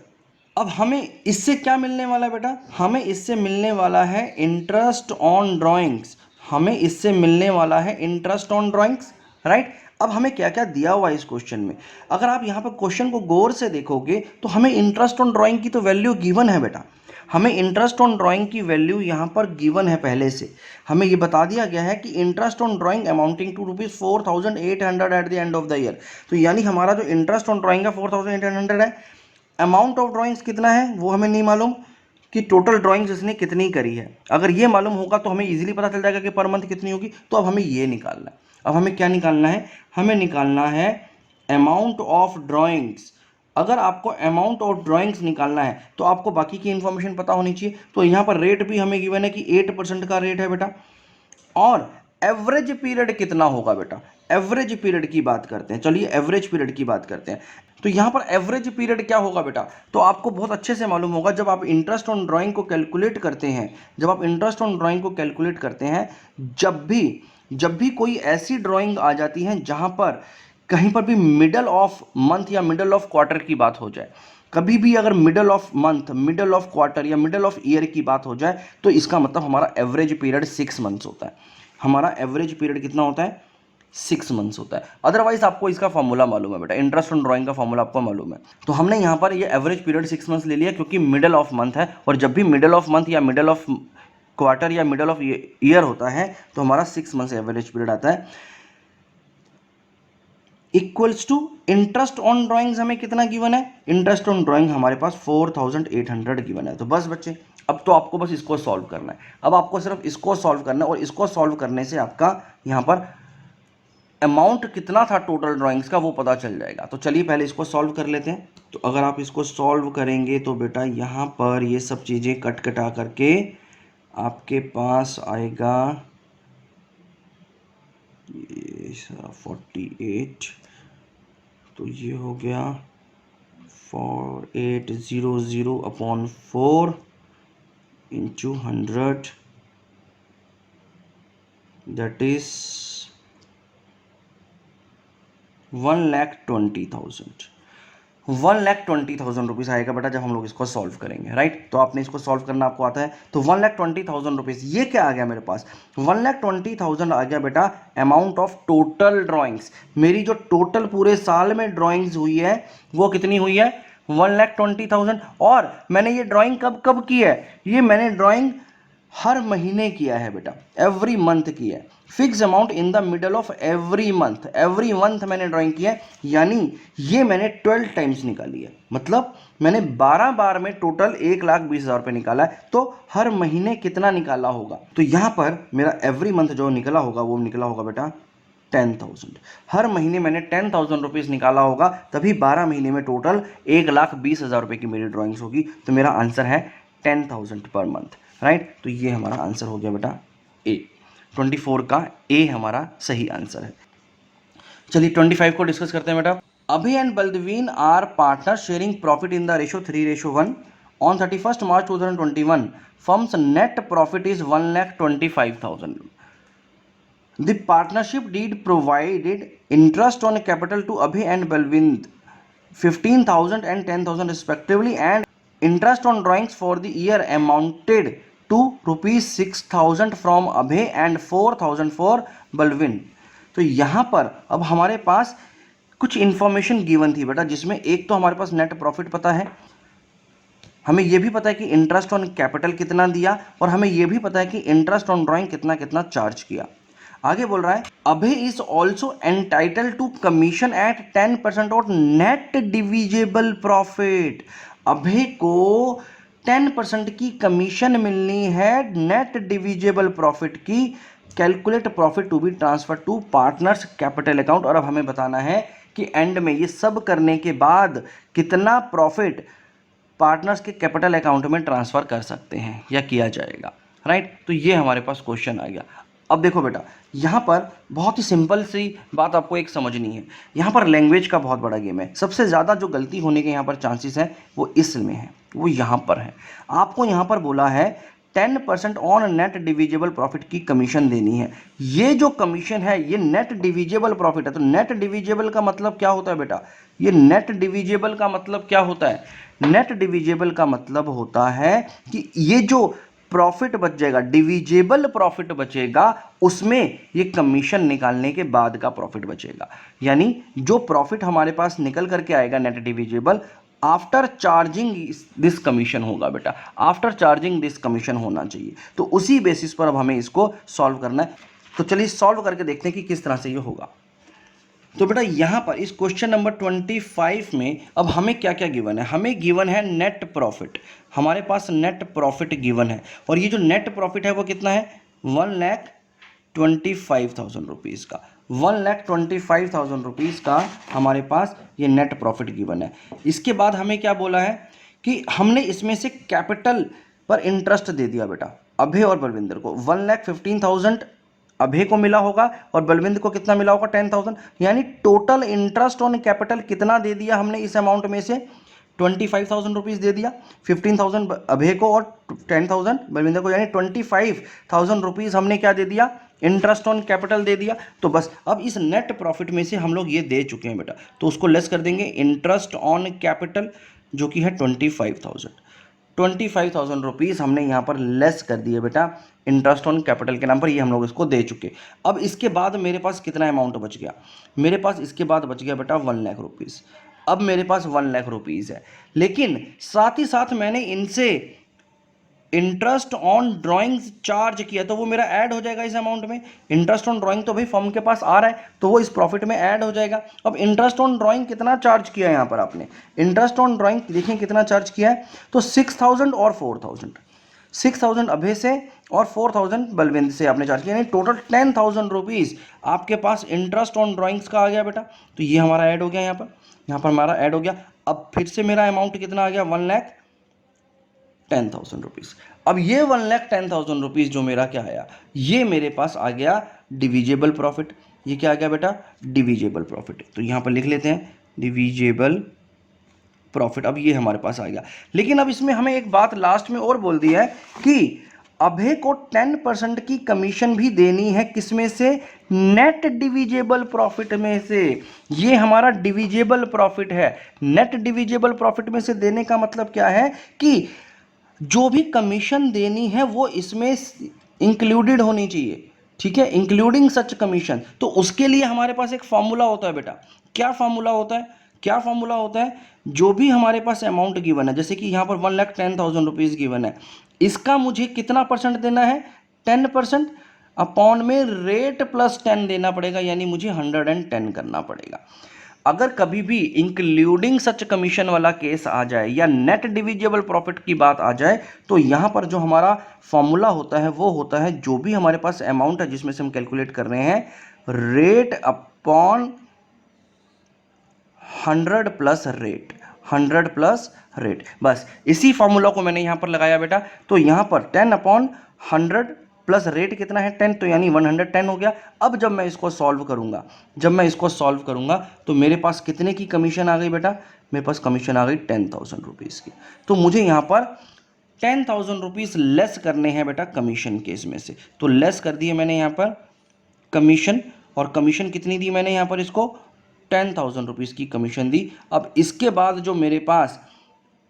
अब हमें इससे क्या मिलने वाला है बेटा, हमें इससे मिलने वाला है इंटरेस्ट ऑन ड्राइंग्स, हमें इससे मिलने वाला है इंटरेस्ट ऑन ड्राइंग्स, राइट। अब हमें क्या क्या दिया हुआ है इस क्वेश्चन में, अगर आप यहाँ पर क्वेश्चन को गौर से देखोगे तो हमें इंटरेस्ट ऑन ड्राइंग की तो वैल्यू गिवन है बेटा, हमें इंटरेस्ट ऑन ड्राइंग की वैल्यू यहाँ पर गिवन है पहले से, हमें ये बता दिया गया है कि interest on drawing amounting to ₹4800 at the end of the year. तो यानी हमारा जो इंटरेस्ट ऑन ड्राइंग का 4800 है, अमाउंट ऑफ ड्राइंग्स कितना है वो हमें नहीं मालूम कि टोटल ड्राइंग्स इसने कितनी करी है। अगर ये मालूम होगा तो हमें इजीली पता चल जाएगा कि पर मंथ कितनी होगी। तो अब हमें ये निकालना है, अब हमें क्या निकालना है, हमें निकालना है अमाउंट ऑफ ड्राइंग्स। अगर आपको अमाउंट ऑफ ड्राइंग्स निकालना है तो आपको बाकी की इंफॉर्मेशन पता होनी चाहिए। तो यहाँ पर रेट भी हमें गिवन है कि 8% का रेट है बेटा, और एवरेज पीरियड कितना होगा बेटा, एवरेज पीरियड की बात करते हैं। चलिए एवरेज पीरियड की बात करते हैं। तो यहाँ पर एवरेज पीरियड क्या होगा बेटा, तो आपको बहुत अच्छे से मालूम होगा, जब आप इंटरेस्ट ऑन ड्राइंग को कैलकुलेट करते हैं, जब आप इंटरेस्ट ऑन ड्राइंग को कैलकुलेट करते हैं, जब भी कोई ऐसी ड्राइंग आ जाती है जहाँ पर कहीं पर भी मिडल ऑफ मंथ या मिडल ऑफ क्वार्टर की बात हो जाए, कभी भी अगर middle of month, middle of quarter या मिडल ऑफ ईयर की बात हो जाए, तो इसका मतलब हमारा एवरेज पीरियड 6 मंथ्स होता है। हमारा एवरेज पीरियड कितना होता है, 6 मंथ्स होता है। अदरवाइज आपको इसका फॉर्मूला मालूम है बेटा, इंटरेस्ट ऑन ड्राइंग का फॉर्मूला आपको मालूम है। तो हमने यहाँ पर ये एवरेज पीरियड 6 मंथ्स ले लिया क्योंकि मिडल ऑफ मंथ है, और जब भी मिडल ऑफ मंथ या मिडल ऑफ क्वार्टर या मिडल ऑफ ईयर होता है तो हमारा 6 मंथ्स एवरेज पीरियड आता है। Equals to interest on drawings हमें कितना गिवन है, इंटरेस्ट ऑन ड्राइंग हमारे पास 4800 गिवन है। तो बस बच्चे अब तो आपको बस इसको सॉल्व करना है, अब आपको सिर्फ इसको सॉल्व करना है, और इसको सॉल्व करने से आपका यहाँ पर अमाउंट कितना था टोटल ड्राइंग्स का वो पता चल जाएगा। तो चलिए पहले इसको सॉल्व कर लेते हैं। तो अगर आप इसको सॉल्व करेंगे तो बेटा यहाँ पर ये सब चीज़ें कट कटा करके आपके पास आएगा ये 48, तो ये हो गया 4800 upon 4 into 100, that is 1,20,000, 1,20,000 rupees आएगा बेटा जब हम लोग इसको सॉल्व करेंगे, राइट। तो आपने इसको सॉल्व करना आपको आता है। तो 1,20,000 रुपीज़ ये क्या आ गया मेरे पास, 1,20,000 आ गया बेटा अमाउंट ऑफ टोटल ड्राइंग्स। मेरी जो टोटल पूरे साल में ड्राइंग्स हुई है वो कितनी हुई है, 1,20,000। और मैंने ये ड्राइंग कब कब की है, ये मैंने ड्राइंग हर महीने किया है बेटा, एवरी मंथ की है। Fix amount in the middle of every month, every month मैंने ड्राइंग की है, यानी ये मैंने 12 टाइम्स निकाली है, मतलब मैंने 12 बार में टोटल 1,20,000 रुपये निकाला है। तो हर महीने कितना निकाला होगा, तो यहाँ पर मेरा एवरी मंथ जो निकला होगा वो निकला होगा बेटा 10,000। हर महीने मैंने 10,000 रुपीज़ निकाला होगा, तभी 12 महीने में टोटल 1,20,000 रुपये की मेरी ड्राइंग्स होगी। तो मेरा आंसर है 10,000 पर मंथ, राइट। तो ये हमारा आंसर हो गया बेटा ए, 24 का ए हमारा सही आंसर है। चलिए 25 को डिस्कस करते हैं बेटा। Abhi and Baldwin are partner sharing profit in the ratio 3:1 on 31 March 2021 firm's net profit is 1,25,000। The partnership deed provided interest on capital to Abhi and Balwind 15,000 and 10,000 respectively, and interest on drawings for the year amounted to ₹6,000 from Abhi and 4,000 for Balwind। तो यहाँ पर अब हमारे पास कुछ information given थी बेटा, जिसमें एक तो हमारे पास नेट प्रॉफिट पता है, हमें यह भी पता है कि इंटरेस्ट ऑन कैपिटल कितना दिया, और हमें यह भी पता है कि इंटरेस्ट ऑन ड्राइंग कितना कितना चार्ज किया। आगे बोल रहा है Abhay is also entitle to commission at 10% और नेट डिविजिबल प्रॉफिट। अभय को 10% की कमीशन मिलनी है नेट डिविजिबल प्रॉफिट की। Calculate profit to be transfer to partners capital account. और अब हमें बताना है कि एंड में ये सब करने के बाद कितना प्रॉफिट पार्टनर्स के कैपिटल अकाउंट में ट्रांसफ़र कर सकते हैं या किया जाएगा, राइट। तो ये हमारे पास क्वेश्चन आ गया। अब देखो बेटा, यहाँ पर बहुत ही सिंपल सी बात आपको एक समझनी है। यहाँ पर लैंग्वेज का बहुत बड़ा गेम है। सबसे ज़्यादा जो गलती होने के यहाँ पर चांसेस हैं वो इसमें है, वो यहाँ पर है। आपको यहाँ पर बोला है 10% ऑन नेट डिविजिबल प्रॉफिट की कमीशन देनी है। ये जो कमीशन है ये नेट डिविजिबल प्रॉफिट है। तो नेट डिविजिबल का मतलब क्या होता है बेटा? ये नेट डिविजिबल का मतलब क्या होता है? नेट डिविजिबल का मतलब होता है कि ये जो प्रॉफिट बच जाएगा, डिविजिबल प्रॉफिट बचेगा, उसमें ये कमीशन निकालने के बाद का प्रॉफिट बचेगा। यानी जो प्रॉफिट हमारे पास निकल करके आएगा net divisible, after charging this commission होगा बेटा, आफ्टर चार्जिंग दिस कमीशन होना चाहिए। तो उसी बेसिस पर अब हमें इसको सॉल्व करना है। तो चलिए सॉल्व करके देखते हैं कि किस तरह से ये होगा। तो बेटा यहाँ पर इस क्वेश्चन नंबर 25 में अब हमें क्या क्या गिवन है? हमें गिवन है नेट प्रॉफिट। हमारे पास नेट प्रॉफिट गिवन है, और ये जो नेट प्रॉफिट है वो कितना है? 1,25,000 रुपीज़ का। 1,25,000 रुपीज़ का हमारे पास ये नेट प्रॉफिट गिवन है। इसके बाद हमें क्या बोला है कि हमने इसमें से कैपिटल पर इंटरेस्ट दे दिया बेटा अभय और बलविंदर को। 1,15,000 अभय को मिला होगा और बलविंदर को कितना मिला होगा? 10,000। यानी टोटल इंटरेस्ट ऑन कैपिटल कितना दे दिया हमने इस अमाउंट में से? 25,000 रुपीज़ दे दिया। 15,000 अभय को और 10,000 बलविंदर को, यानी 25,000 रुपीज़ हमने क्या दे दिया? इंटरेस्ट ऑन कैपिटल दे दिया। तो बस अब इस नेट प्रॉफिट में से हम लोग ये दे चुके हैं बेटा, तो उसको लेस कर देंगे। इंटरेस्ट ऑन कैपिटल जो कि है 25,000 रुपीज़ हमने यहाँ पर लेस कर दिए बेटा इंटरेस्ट ऑन कैपिटल के नाम पर, ये हम लोग इसको दे चुके। अब इसके बाद मेरे पास कितना अमाउंट बच गया? मेरे पास इसके बाद बच गया बेटा 1 लाख रुपीज़। अब मेरे पास 1 लाख रुपीज़ है, लेकिन साथ ही साथ मैंने इनसे इंटरेस्ट ऑन ड्राइंग चार्ज किया, तो वो मेरा ऐड हो जाएगा इस अमाउंट में। इंटरेस्ट ऑन ड्राइंग तो भाई फर्म के पास आ रहा है, तो वो इस प्रॉफिट में ऐड हो जाएगा। अब इंटरेस्ट ऑन ड्राइंग कितना चार्ज किया है यहाँ पर आपने? इंटरेस्ट ऑन ड्राइंग देखिए कितना चार्ज किया है, तो 6,000 और 4,000। 6,000 अभय से और 4,000 बलविंदर से आपने चार्ज किया, यानी टोटल 10,000 रुपीज़ आपके पास इंटरेस्ट ऑन ड्राइंग्स का आ गया बेटा। तो ये हमारा ऐड हो गया यहाँ पर हमारा ऐड हो गया। अब फिर से मेरा अमाउंट कितना आ गया? 1,10,000 रुपीज़। अब ये 1,10,000 रुपीज़ जो मेरा क्या आया, ये मेरे पास आ गया डिविजिबल प्रॉफिट। ये क्या आ गया बेटा? Divisible profit. तो यहाँ पर लिख लेते हैं डिविजिबल प्रॉफिट। अब ये हमारे पास आ गया। लेकिन अब इसमें हमें एक बात लास्ट में और बोल दी है कि अभय को 10% की कमीशन भी देनी है। किसमें से? नेट डिविजिबल प्रॉफिट में से। ये हमारा डिविजिबल प्रॉफिट है। नेट डिविजिबल प्रॉफिट में से देने का मतलब क्या है कि जो भी कमीशन देनी है वो इसमें इंक्लूडेड होनी चाहिए, ठीक है, इंक्लूडिंग सच कमीशन। तो उसके लिए हमारे पास एक फॉर्मूला होता है बेटा। क्या फॉर्मूला होता है? क्या फॉर्मूला होता है? जो भी हमारे पास अमाउंट गिवन है, जैसे कि यहाँ पर 1,10,000 रुपीज़ गिवन है, इसका मुझे कितना परसेंट देना है? 10% अपॉन में रेट प्लस 10 देना पड़ेगा, यानी मुझे 110 करना पड़ेगा। अगर कभी भी इंक्लूडिंग सच कमीशन वाला केस आ जाए या नेट डिविजिबल प्रॉफिट की बात आ जाए, तो यहाँ पर जो हमारा फॉर्मूला होता है वो होता है, जो भी हमारे पास अमाउंट है जिसमें से हम कैलकुलेट कर रहे हैं, rate upon 100 plus rate, 100 plus rate. बस इसी फॉर्मूला को मैंने यहाँ पर लगाया बेटा। तो यहाँ पर 10/100 प्लस रेट कितना है? 10, तो यानी 110 हो गया। अब जब मैं इसको सॉल्व करूँगा तो मेरे पास कितने की कमीशन आ गई बेटा? मेरे पास कमीशन आ गई 10,000 रुपीज़ की। तो मुझे यहाँ पर 10,000 रुपीज़ लेस करने हैं बेटा कमीशन के इसमें से। तो लेस कर दिए मैंने यहाँ पर कमीशन, और कमीशन कितनी दी मैंने यहाँ पर इसको? 10,000 रुपीज़ की कमीशन दी। अब इसके बाद जो मेरे पास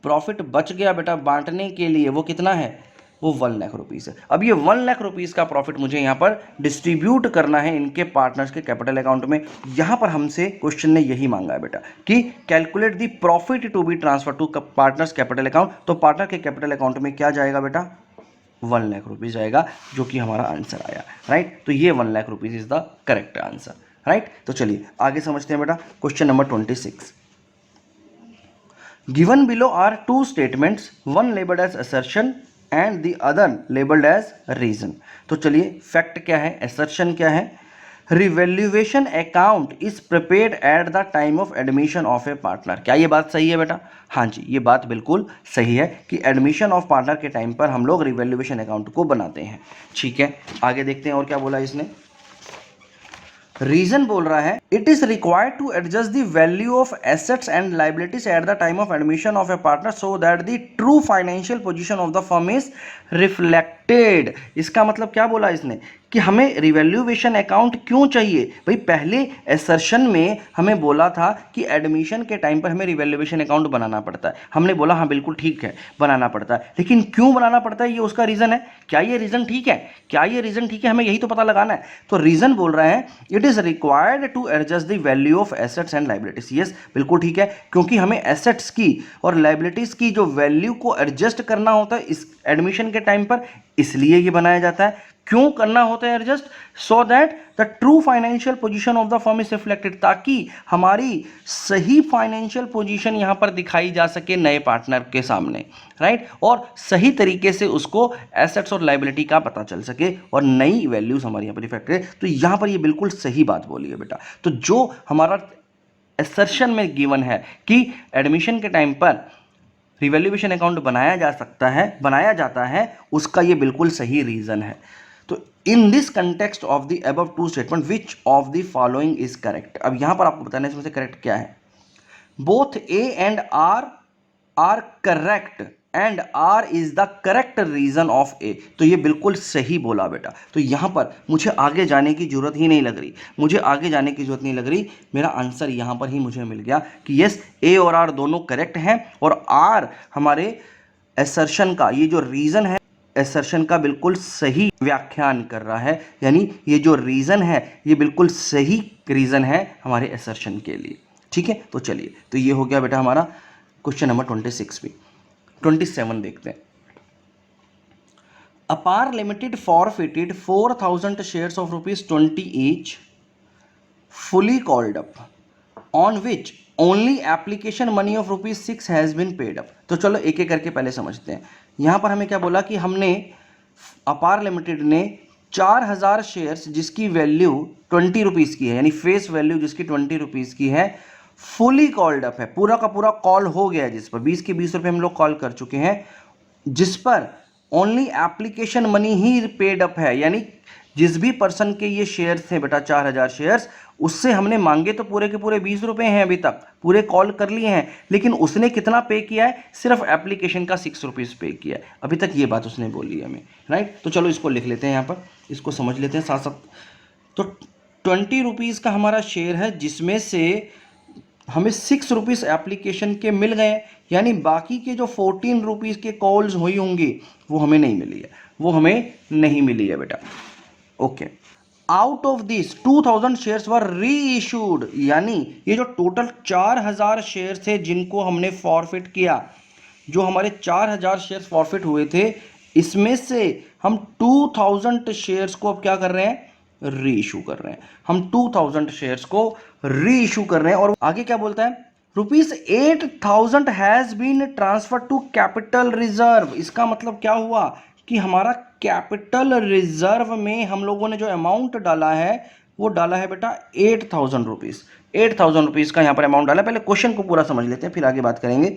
प्रॉफिट बच गया बेटा बांटने के लिए, वो कितना है? वो 1 लाख रुपीज़ है। अब ये 1 लाख रुपीज़ का प्रॉफिट मुझे यहाँ पर डिस्ट्रीब्यूट करना है इनके पार्टनर्स के कैपिटल अकाउंट में। यहाँ पर हमसे क्वेश्चन ने यही मांगा है बेटा कि calculate the profit to be transfer to partners capital account. तो पार्टनर के कैपिटल अकाउंट में क्या जाएगा बेटा, 1 लाख रुपीज़ जाएगा, जो कि हमारा आंसर आया, राइट। तो ये 1 lakh rupees is the correct answer, right. तो चलिए आगे समझते हैं बेटा question number 26। Given below are two statements, one labelled as assertion and the other labelled as reason. तो चलिए फैक्ट क्या है, असर्शन क्या है, revaluation account is prepared at the time of admission of a partner. क्या ये बात सही है बेटा? हाँ जी, ये बात बिल्कुल सही है कि एडमिशन ऑफ पार्टनर के टाइम पर हम लोग रिवैल्यूएशन अकाउंट को बनाते हैं। ठीक है, आगे देखते हैं और क्या बोला इसने। रीजन बोल रहा है it is required to adjust the value of assets and liabilities at the time of admission of a partner so that the true financial position of the firm is reflected. इसका मतलब क्या बोला इसने कि हमें रिवैल्यूएशन अकाउंट क्यों चाहिए भाई। पहले एसर्शन में हमें बोला था कि एडमिशन के टाइम पर हमें रिवैल्यूएशन अकाउंट बनाना पड़ता है। हमने बोला हाँ बिल्कुल ठीक है, बनाना पड़ता है, लेकिन क्यों बनाना पड़ता है ये उसका रीज़न है। क्या ये रीज़न ठीक है? क्या ये रीज़न ठीक है? हमें यही तो पता लगाना है। तो रीज़न बोल रहे हैं it is required to adjust the value of assets and liabilities. Yes बिल्कुल ठीक है, क्योंकि हमें एसेट्स की और लाइबिलिटीज़ की जो वैल्यू को एडजस्ट करना होता है इस एडमिशन के टाइम पर, इसलिए ये बनाया जाता है। क्यों करना होता है adjust? So that the true financial position of the firm is reflected, ताकि हमारी सही फाइनेंशियल पोजीशन यहां पर दिखाई जा सके नए पार्टनर के सामने, राइट। और सही तरीके से उसको एसेट्स और लाइबिलिटी का पता चल सके और नई वैल्यूज हमारी यहां पर रिफ्लेक्टेड। तो यहां पर ये बिल्कुल सही बात बोली है बेटा। तो जो हमारा असर्शन में गिवन है कि एडमिशन के टाइम पर रिवैल्यूएशन अकाउंट बनाया जाता है, उसका ये बिल्कुल सही रीजन है। तो in this context of the above two statement which of the following is correct. अब यहां पर आपको बताना है इसमें से करेक्ट क्या है। Both A and R correct and R is the correct reason of A. तो ये बिल्कुल सही बोला बेटा। तो यहां पर मुझे आगे जाने की जरूरत ही नहीं लग रही, मेरा आंसर यहां पर ही मुझे मिल गया कि यस ए और आर दोनों करेक्ट हैं और आर हमारे असर्शन का, ये जो रीजन है असर्शन का बिल्कुल सही व्याख्यान कर रहा है। यानी ये जो रीजन है ये बिल्कुल सही रीजन है हमारे असर्शन के लिए। ठीक है, तो चलिए, तो ये हो गया बेटा हमारा क्वेश्चन नंबर 26 भी। 27 देखते हैं। अपार limited forfeited 4000 shares of ₹20 each fully called up on which only application money of ₹6 has been paid up। तो चलो एक एक करके पहले समझते हैं। यहाँ पर हमें क्या बोला कि हमने अपार लिमिटेड ने 4000 शेयर्स जिसकी वैल्यू 20 रुपीज़ की है, यानी फेस वैल्यू जिसकी 20 रुपीज़ की है, फुली कॉल्ड अप है, पूरा का पूरा कॉल हो गया है, जिस पर 20 के 20 रुपये हम लोग कॉल कर चुके हैं, जिस पर ओनली एप्लीकेशन मनी ही पेड अप है। यानी जिस भी पर्सन के ये शेयर्स थे बेटा 4000 शेयर्स, उससे हमने मांगे तो पूरे के पूरे 20 रुपये हैं, अभी तक पूरे कॉल कर लिए हैं, लेकिन उसने कितना पे किया है? सिर्फ एप्लीकेशन का 6 रुपीज़ पे किया है अभी तक। ये बात उसने बोली है हमें, राइट। तो चलो इसको लिख लेते हैं यहाँ पर, इसको समझ लेते हैं साथ साथ। तो 20 रुपीज़ का हमारा शेयर है, जिसमें से हमें 6 रुपीज़ एप्लीकेशन के मिल गए, यानी बाकी के जो 14 रुपीज़ के कॉल्स हुई होंगी वो हमें नहीं मिली है, बेटा। Okay, out of this 2000 shares वर री इशूड, यानी ये जो टोटल 4000 शेयर्स थे जिनको हमने फॉरफिट किया, जो हमारे 4000 शेयर्स फॉरफिट हुए थे, इसमें से हम 2000 शेयर्स को अब क्या कर रहे हैं? री इशू कर रहे हैं। हम 2000 शेयर्स को री इशू कर रहे हैं। और आगे क्या बोलता है? ₹8000 has been transfer to capital reserve. इसका मतलब क्या हुआ कि हमारा कैपिटल रिजर्व में हम लोगों ने जो अमाउंट डाला है वो डाला है बेटा 8000 रुपीज़। 8000 रुपीज़ का यहाँ पर अमाउंट डाला है। पहले क्वेश्चन को पूरा समझ लेते हैं, फिर आगे बात करेंगे।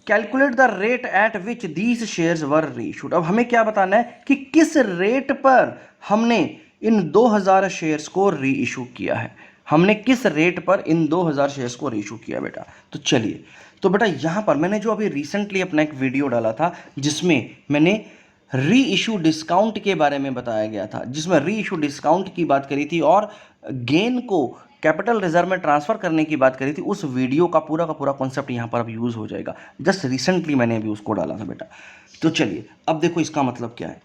Calculate the rate at which these shares were reissued. अब हमें क्या बताना है कि किस रेट पर हमने इन 2000 शेयर्स को री इशू किया है। हमने किस रेट पर इन 2000 शेयर्स को री इशू किया बेटा। तो चलिए, तो बेटा यहाँ पर मैंने जो अभी रिसेंटली अपना एक वीडियो डाला था जिसमें मैंने री इशू डिस्काउंट के बारे में बताया गया था, जिसमें री इशू डिस्काउंट की बात करी थी और गेन को कैपिटल रिजर्व में ट्रांसफ़र करने की बात करी थी, उस वीडियो का पूरा कॉन्सेप्ट यहाँ पर अब यूज़ हो जाएगा। जस्ट रिसेंटली मैंने अभी उसको डाला था बेटा। तो चलिए अब देखो इसका मतलब क्या है।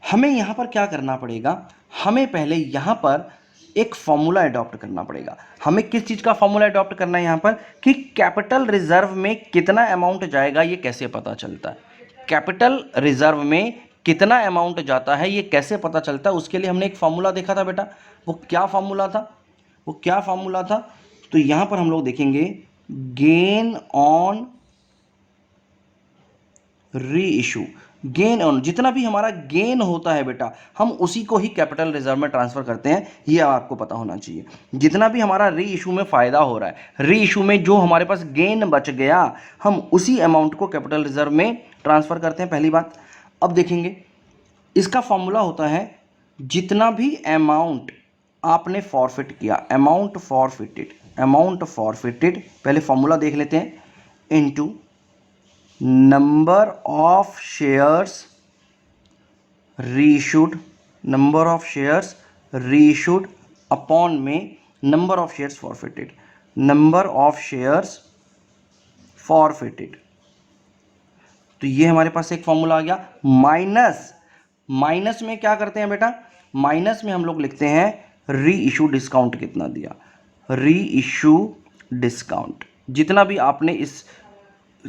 हमें यहाँ पर क्या करना पड़ेगा, हमें पहले यहाँ पर एक फॉर्मूला अडॉप्ट करना पड़ेगा। हमें किस चीज़ का फॉर्मूला अडॉप्ट करना है यहाँ पर कि कैपिटल रिजर्व में कितना अमाउंट जाएगा ये कैसे पता चलता है। कैपिटल रिजर्व में कितना अमाउंट जाता है ये कैसे पता चलता है, उसके लिए हमने एक फॉर्मूला देखा था बेटा। वो क्या फॉर्मूला था, वो क्या फॉर्मूला था? तो यहाँ पर हम लोग देखेंगे गेन ऑन री इशू। गेन ऑन, जितना भी हमारा गेन होता है बेटा हम उसी को ही कैपिटल रिजर्व में ट्रांसफर करते हैं, ये आपको पता होना चाहिए। जितना भी हमारा री इशू में फायदा हो रहा है, री इशू में जो हमारे पास गेन बच गया हम उसी अमाउंट को कैपिटल रिजर्व में ट्रांसफर करते हैं, पहली बात। अब देखेंगे इसका फॉर्मूला होता है जितना भी अमाउंट आपने फॉरफिट किया, अमाउंट फॉरफिटेड, अमाउंट फॉरफिटेड, पहले फॉर्मूला देख लेते हैं, into number of shares reissued, number of shares reissued upon में number of shares forfeited, number of shares forfeited. तो ये हमारे पास एक फॉर्मूला आ गया। माइनस, माइनस में क्या करते हैं बेटा, माइनस में हम लोग लिखते हैं री इशू डिस्काउंट कितना दिया, री इशू डिस्काउंट, जितना भी आपने इस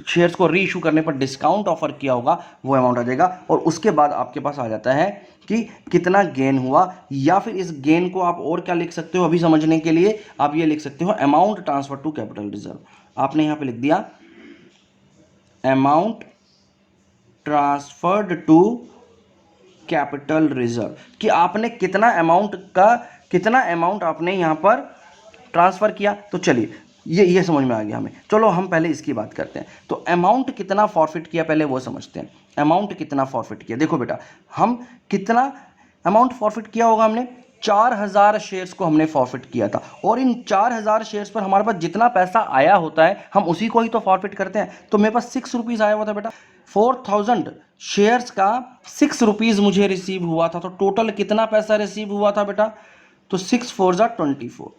शेयर्स को री इशू करने पर डिस्काउंट ऑफर किया होगा वो अमाउंट आ जाएगा। और उसके बाद आपके पास आ जाता है कि कितना गेन हुआ, या फिर इस गेन को आप और क्या लिख सकते हो अभी समझने के लिए, आप ये लिख सकते हो amount transfer to capital reserve. आपने यहां पे लिख दिया amount transferred to capital reserve, कि आपने कितना अमाउंट का, कितना अमाउंट आपने यहां पर ट्रांसफर किया। तो चलिए ये समझ में आ गया हमें। चलो हम पहले इसकी बात करते हैं। तो अमाउंट कितना फॉरफिट किया पहले वो समझते हैं। अमाउंट कितना फॉरफिट किया, देखो बेटा हम कितना अमाउंट फॉरफिट किया होगा, हमने 4000 शेयर्स को हमने फॉरफिट किया था, और इन 4000 शेयर्स पर हमारे पास जितना पैसा आया होता है हम उसी को ही तो फॉरफिट करते हैं। तो मेरे पास 6 रुपीज़ आया हुआ था बेटा, 4000 शेयर्स का 6 रुपीज़ मुझे रिसीव हुआ था। तो टोटल कितना पैसा रिसीव हुआ था बेटा, तो 6 4 जा 24।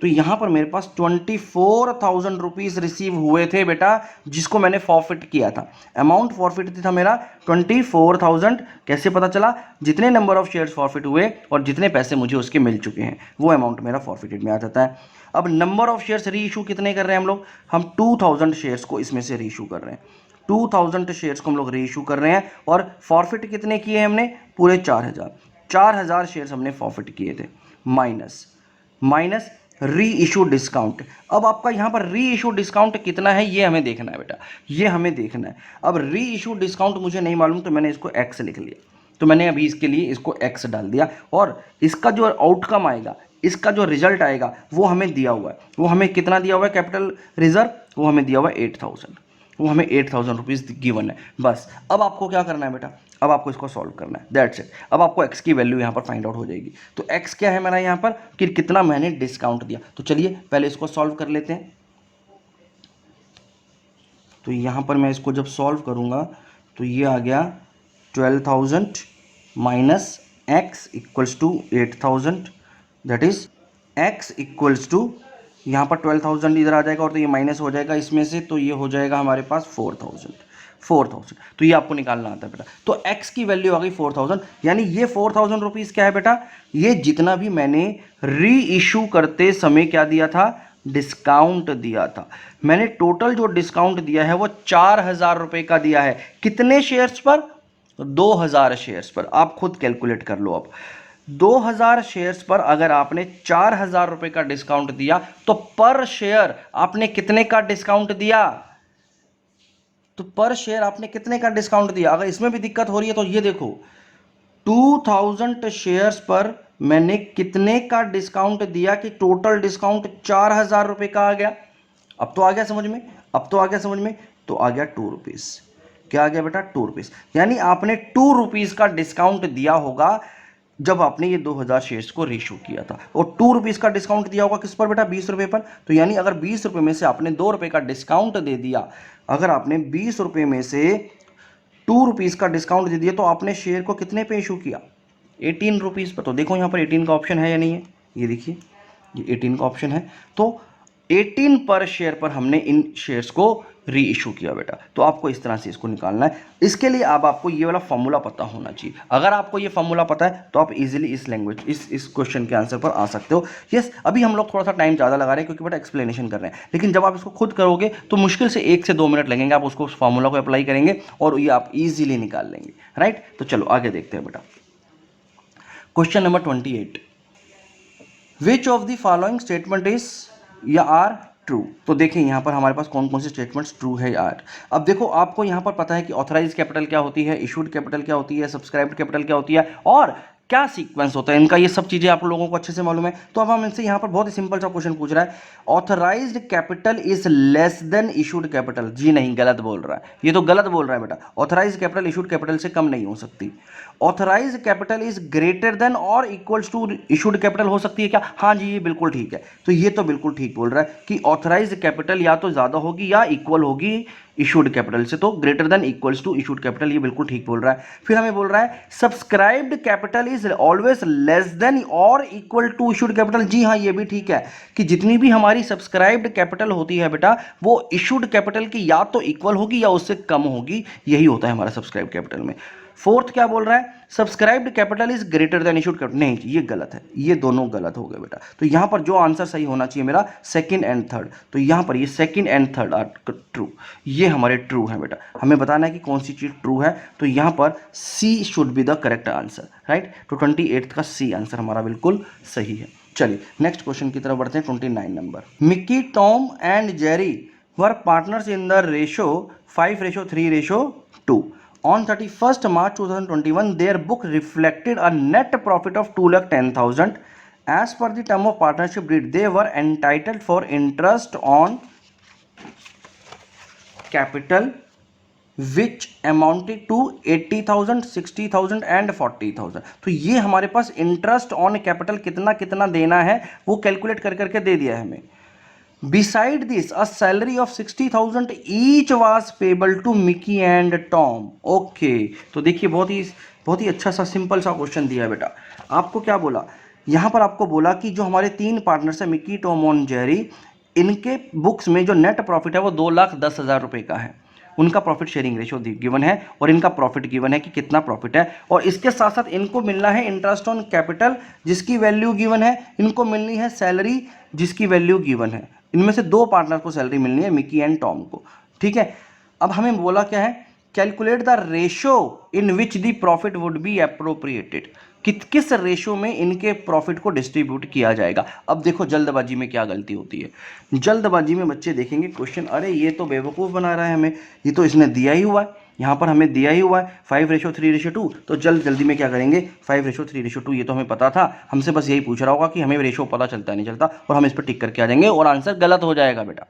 तो यहाँ पर मेरे पास 24,000 रुपीज़ रिसीव हुए थे बेटा, जिसको मैंने फॉरफिट किया था। अमाउंट फॉरफिट था मेरा 24,000। कैसे पता चला, जितने नंबर ऑफ शेयर्स फॉरफिट हुए और जितने पैसे मुझे उसके मिल चुके हैं वो अमाउंट मेरा फॉरफिटेड में आ जाता है। अब नंबर ऑफ शेयर्स री इशू कितने कर रहे हैं हम लोग, हम 2000 शेयर्स को इसमें से री इशू कर रहे हैं। 2000 शेयर्स को हम लोग री इशू कर रहे हैं, और फॉरफिट कितने किए हैं हमने, पूरे 4000 शेयर्स हमने फॉरफिट किए थे। माइनस माइनस री इशू डिस्काउंट। अब आपका यहाँ पर री इशू डिस्काउंट कितना है ये हमें देखना है बेटा, ये हमें देखना है। अब री इशू डिस्काउंट मुझे नहीं मालूम तो मैंने इसको एक्स लिख लिया, तो मैंने अभी इसके लिए इसको एक्स डाल दिया, और इसका जो आउटकम आएगा, इसका जो रिजल्ट आएगा वो हमें दिया हुआ है। वो हमें कितना दिया हुआ है कैपिटल रिजर्व, वो हमें दिया हुआ है 8000, वो हमें 8000 रुपीज़ गिवन है। बस अब आपको क्या करना है बेटा, अब आपको इसको सॉल्व करना है, दैट्स इट। अब आपको x की वैल्यू यहाँ पर फाइंड आउट हो जाएगी। तो x क्या है मेरा यहाँ पर, कि कितना मैंने डिस्काउंट दिया। तो चलिए पहले इसको सॉल्व कर लेते हैं। तो यहाँ पर मैं इसको जब सॉल्व करूँगा तो ये आ गया 12,000 minus x equals to 8,000, that is x equals to, यहाँ पर 12,000 इधर आ जाएगा और तो ये माइनस हो जाएगा इसमें से, तो ये हो जाएगा हमारे पास 4,000। तो ये आपको निकालना आता है बेटा। तो x की वैल्यू आ गई 4,000, यानी ये 4,000 रुपीज़ क्या है बेटा, ये जितना भी मैंने री इशू करते समय क्या दिया था, डिस्काउंट दिया था। मैंने टोटल जो डिस्काउंट दिया है वो 4,000 रुपये का दिया है। कितने शेयर्स पर, 2,000 शेयर्स पर। आप खुद कैलकुलेट कर लो। अब 2,000 शेयर्स पर अगर आपने 4,000 रुपये का डिस्काउंट दिया तो पर शेयर आपने कितने का डिस्काउंट दिया, तो पर शेयर आपने कितने का डिस्काउंट दिया। अगर इसमें भी दिक्कत हो रही है तो ये देखो 2,000 शेयर्स पर मैंने कितने का डिस्काउंट दिया कि टोटल डिस्काउंट 4,000 रुपये का आ गया। अब तो आ गया समझ में, अब तो आ गया समझ में। तो आ गया 2 रुपीज़। क्या आ गया बेटा, 2 रुपीज़। यानी आपने 2 रुपीज़ का डिस्काउंट दिया होगा जब आपने ये 2,000 शेयर्स को रीशू किया था, और 2 रुपीज़ का डिस्काउंट दिया होगा किस पर बेटा, 20 रुपये पर। तो यानी अगर 20 रुपये में से आपने 2 रुपये का डिस्काउंट दे दिया, अगर आपने 20 रुपये में से 2 रुपीज़ का डिस्काउंट दे दिया तो आपने शेयर को कितने पे इशू किया, 18 रुपीज़ पर। तो देखो यहाँ पर 18 का ऑप्शन है या नहीं है, ये देखिए ये 18 का ऑप्शन है। तो 18 पर शेयर पर हमने इन शेयर्स को री इशू किया बेटा। तो आपको इस तरह से इसको निकालना है। इसके लिए अब आपको ये वाला फॉर्मूला पता होना चाहिए। अगर आपको ये फॉर्मूला पता है तो आप इजीली इस लैंग्वेज इस क्वेश्चन के आंसर पर आ सकते हो। यस, अभी हम लोग थोड़ा सा टाइम ज़्यादा लगा रहे हैं क्योंकि बेटा एक्सप्लेनेशन कर रहे हैं, लेकिन जब आप इसको खुद करोगे तो मुश्किल से 1 से 2 मिनट लगेंगे। आप उसको उस फॉर्मूला को अप्लाई करेंगे और ये आप इजीली निकाल लेंगे, राइट। तो चलो आगे देखते हैं बेटा। Question number 28, which of the following statement is या आर ट्रू। तो देखिए यहाँ पर हमारे पास कौन कौन सी स्टेटमेंट्स ट्रू है यार। अब देखो आपको यहाँ पर पता है कि ऑथराइज कैपिटल क्या होती है, इशूड कैपिटल क्या होती है, सब्सक्राइब्ड कैपिटल क्या होती है और क्या सीक्वेंस होता है इनका, ये सब चीज़ें आप लोगों को अच्छे से मालूम है। तो अब हम इनसे यहाँ पर बहुत ही सिंपल सा क्वेश्चन पूछ रहा है, authorised capital is less than issued capital. जी नहीं, गलत बोल रहा है, ये तो गलत बोल रहा है बेटा। ऑथराइज्ड कैपिटल इशूड कैपिटल से कम नहीं हो सकती। Authorised capital is greater than और इक्वल्स टू इशूड कैपिटल हो सकती है क्या? हाँ जी, ये बिल्कुल ठीक है। तो ये तो बिल्कुल ठीक बोल रहा है कि ऑथराइज्ड कैपिटल या तो ज़्यादा होगी या इक्वल होगी इशूड कैपिटल से, तो greater than equals to issued capital, ये बिल्कुल ठीक बोल रहा है। फिर हमें बोल रहा है subscribed capital is always less than और इक्वल टू इशूड कैपिटल। जी हाँ, ये भी ठीक है कि जितनी भी हमारी सब्सक्राइब्ड कैपिटल होती है बेटा वो इशूड कैपिटल की या तो इक्वल होगी या उससे कम होगी, यही होता है हमारा सब्सक्राइब्ड कैपिटल में। फोर्थ क्या बोल रहा है, subscribed capital is greater than issued capital. नहीं, ये गलत है, ये दोनों गलत हो गए बेटा। तो यहां पर जो आंसर सही होना चाहिए मेरा सेकंड एंड थर्ड, तो यहां पर ये second and third are true, ये हमारे ट्रू है बेटा। हमें बताना है कि कौन सी चीज ट्रू है, तो यहां पर C should be the correct answer, right. तो 28 का सी आंसर हमारा बिल्कुल सही है। चलिए नेक्स्ट क्वेश्चन की तरफ बढ़ते हैं। 29 number, Mickey, Tom and Jerry were partners in the ratio 5:3:2। On 31st March 2021, their book reflected a net profit of 2,10,000. As per the term of partnership deed, they were entitled for interest on capital which amounted to 80,000, 60,000 and 40,000। तो ये हमारे पास interest on capital कितना कितना देना है वो calculate कर करके दे दिया है हमें। Beside this, a salary of 60,000 each was payable to Mickey and Tom. Okay, तो देखिए बहुत ही अच्छा सा सिंपल सा क्वेश्चन दिया है बेटा। आपको क्या बोला, यहाँ पर आपको बोला कि जो हमारे 3 पार्टनर्स है मिक्की, टॉम और जेरी, इनके बुक्स में जो नेट प्रॉफिट है वो 2,10,000 रुपये का है। उनका प्रॉफिट शेयरिंग रेशो गिवन है और इनका प्रॉफिट गिवन है कि कितना प्रॉफिट है, और इसके साथ साथ इनको मिलना है इंटरेस्ट ऑन कैपिटल जिसकी वैल्यू गिवन है, इनको मिलनी है सैलरी जिसकी वैल्यू गिवन है। इनमें से 2 पार्टनर को सैलरी मिलनी है, मिकी एंड टॉम को, ठीक है। अब हमें बोला क्या है, calculate the ratio in which the profit would be appropriated, किस रेशो में इनके प्रॉफिट को डिस्ट्रीब्यूट किया जाएगा। अब देखो जल्दबाजी में क्या गलती होती है, जल्दबाजी में बच्चे देखेंगे क्वेश्चन, अरे ये तो बेवकूफ़ बना रहा है हमें, ये तो इसने दिया ही हुआ है, यहाँ पर हमें दिया ही हुआ है 5:3:2। तो जल्दी में क्या करेंगे, 5:3:2 ये तो हमें पता था, हमसे बस यही पूछ रहा होगा कि हमें रेशो पता चलता नहीं चलता, और हम इस पर टिक करके आ जाएंगे और आंसर गलत हो जाएगा बेटा,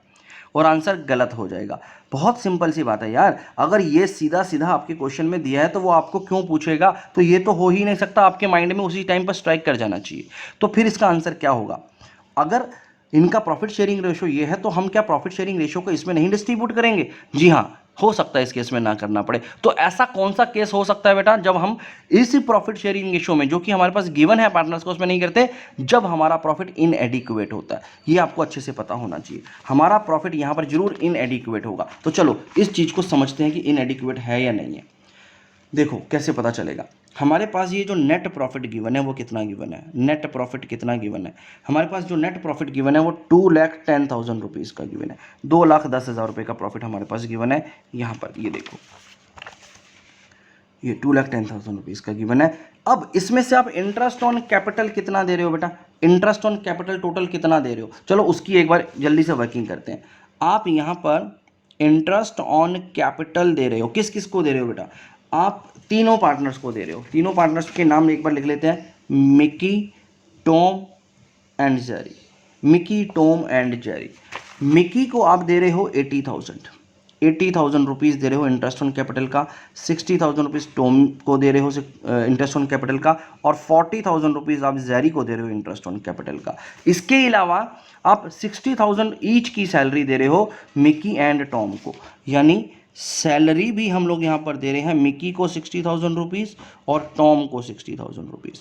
और आंसर गलत हो जाएगा। बहुत सिंपल सी बात है यार, अगर ये सीधा सीधा आपके क्वेश्चन में दिया है तो वो आपको क्यों पूछेगा, तो ये तो हो ही नहीं सकता, आपके माइंड में उसी टाइम पर स्ट्राइक कर जाना चाहिए। तो फिर इसका आंसर क्या होगा, अगर इनका प्रॉफिट शेयरिंग रेशो ये है तो हम क्या प्रॉफिट शेयरिंग रेशो को इसमें नहीं डिस्ट्रीब्यूट करेंगे? जी हाँ, हो सकता है इस केस में ना करना पड़े। तो ऐसा कौन सा केस हो सकता है बेटा, जब हम इस प्रॉफिट शेयरिंग रेशो में जो कि हमारे पास गिवन है पार्टनर्स को उसमें नहीं करते, जब हमारा प्रॉफिट इनएडिक्वेट होता है। ये आपको अच्छे से पता होना चाहिए, हमारा प्रॉफिट यहां पर जरूर इनएडिक्वेट होगा। तो चलो इस चीज को समझते हैं कि इनएडिक्वेट है या नहीं है। देखो कैसे पता चलेगा, हमारे पास ये जो नेट प्रॉफिट गिवन है वो कितना गिवन है, नेट प्रॉफिट कितना गिवन है, हमारे पास जो नेट प्रॉफिट गिवन है वो 2,10,000 रुपीज़ का गिवन है, 2,10,000 रुपये का प्रॉफिट हमारे पास गिवन है। यहाँ पर ये देखो, ये 2,10,000 रुपीज़ का गिवन है। अब इसमें से आप इंटरेस्ट ऑन कैपिटल कितना दे रहे हो बेटा, इंटरेस्ट ऑन कैपिटल टोटल कितना दे रहे हो, चलो उसकी एक बार जल्दी से वर्किंग करते हैं। आप यहाँ पर इंटरेस्ट ऑन कैपिटल दे रहे हो, किस किस को दे रहे हो बेटा, आप तीनों पार्टनर्स को दे रहे हो। तीनों पार्टनर्स के नाम एक बार लिख लेते हैं, Mickey, Tom and Jerry. Mickey, Tom and Jerry. Mickey को आप दे रहे हो 80,000 रुपीज़ दे रहे हो इंटरेस्ट ऑन कैपिटल का, 60,000 रुपीज़ टॉम को दे रहे हो इंटरेस्ट ऑन कैपिटल का, और 40,000 रुपीज़ आप जेरी को दे रहे हो इंटरेस्ट ऑन कैपिटल का। इसके अलावा आप 60,000 ईच की सैलरी दे रहे हो मिकी एंड टॉम को, यानी सैलरी भी हम लोग यहाँ पर दे रहे हैं, मिकी को 60,000 रुपीज़ और टॉम को 60,000 रुपीज़।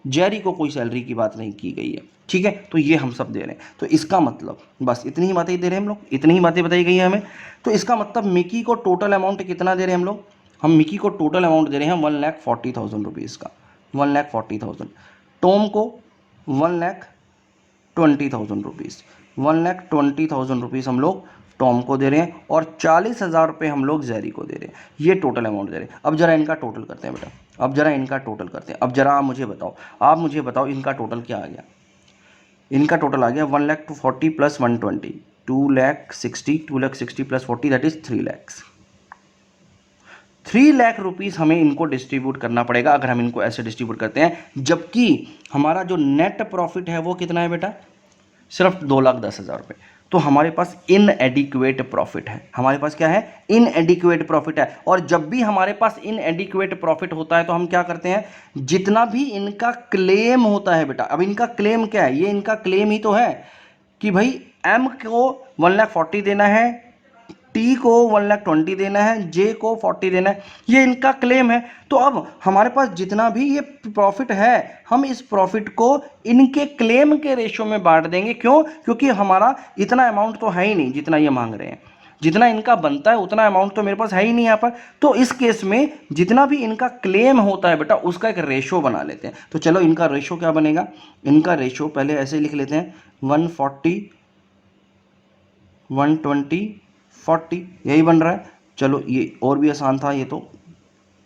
जेरी को कोई सैलरी की बात नहीं की गई है, ठीक है। तो ये हम सब दे रहे हैं, तो इसका मतलब बस इतनी ही बातें दे रहे हैं हम लोग, इतनी ही बातें बताई गई हैं हमें। तो इसका मतलब मिकी को टोटल अमाउंट कितना दे रहे हैं हम लोग, हम मिकी को टोटल अमाउंट दे रहे हैं 1,40,000 रुपीज़ का, 1,40,000। टॉम को 1,20,000 रुपीज़, 1,20,000 रुपीज़ हम लोग टॉम को दे रहे हैं और 40,000 रुपये हम लोग जेरी को दे रहे हैं। ये टोटल अमाउंट दे रहे हैं। अब जरा इनका टोटल करते हैं बेटा, अब जरा इनका टोटल करते हैं। अब जरा आप मुझे बताओ इनका टोटल क्या आ गया। इनका टोटल आ गया 1,40,000 plus 120, 2,60,000 plus 40 that is 3 lakh. 3 lakh rupees हमें इनको डिस्ट्रीब्यूट करना पड़ेगा अगर हम इनको ऐसे डिस्ट्रीब्यूट करते हैं, जबकि हमारा जो नेट प्रॉफिट है वो कितना है बेटा, सिर्फ 2,10,000 रुपये। तो हमारे पास इनएडिक्वेट प्रॉफिट है, हमारे पास क्या है, इनएडिक्वेट प्रॉफिट है। और जब भी हमारे पास इनएडिक्वेट प्रॉफिट होता है तो हम क्या करते हैं, जितना भी इनका क्लेम होता है बेटा, अब इनका क्लेम क्या है, ये इनका क्लेम ही तो है कि भाई एम को 1,40,000 देना है, टी को 1,20,000 देना है, जे को 40 देना है, ये इनका क्लेम है। तो अब हमारे पास जितना भी ये प्रॉफिट है, हम इस प्रॉफिट को इनके क्लेम के रेशो में बांट देंगे। क्यों, क्योंकि हमारा इतना अमाउंट तो है ही नहीं जितना ये मांग रहे हैं, जितना इनका बनता है उतना अमाउंट तो मेरे पास है ही नहीं यहाँ पर। तो इस केस में जितना भी इनका क्लेम होता है बेटा उसका एक रेशो बना लेते हैं। तो चलो इनका रेशो क्या बनेगा, इनका रेशो पहले ऐसे लिख लेते हैं, 140, 120, 40, यही बन रहा है। चलो ये और भी आसान था, ये तो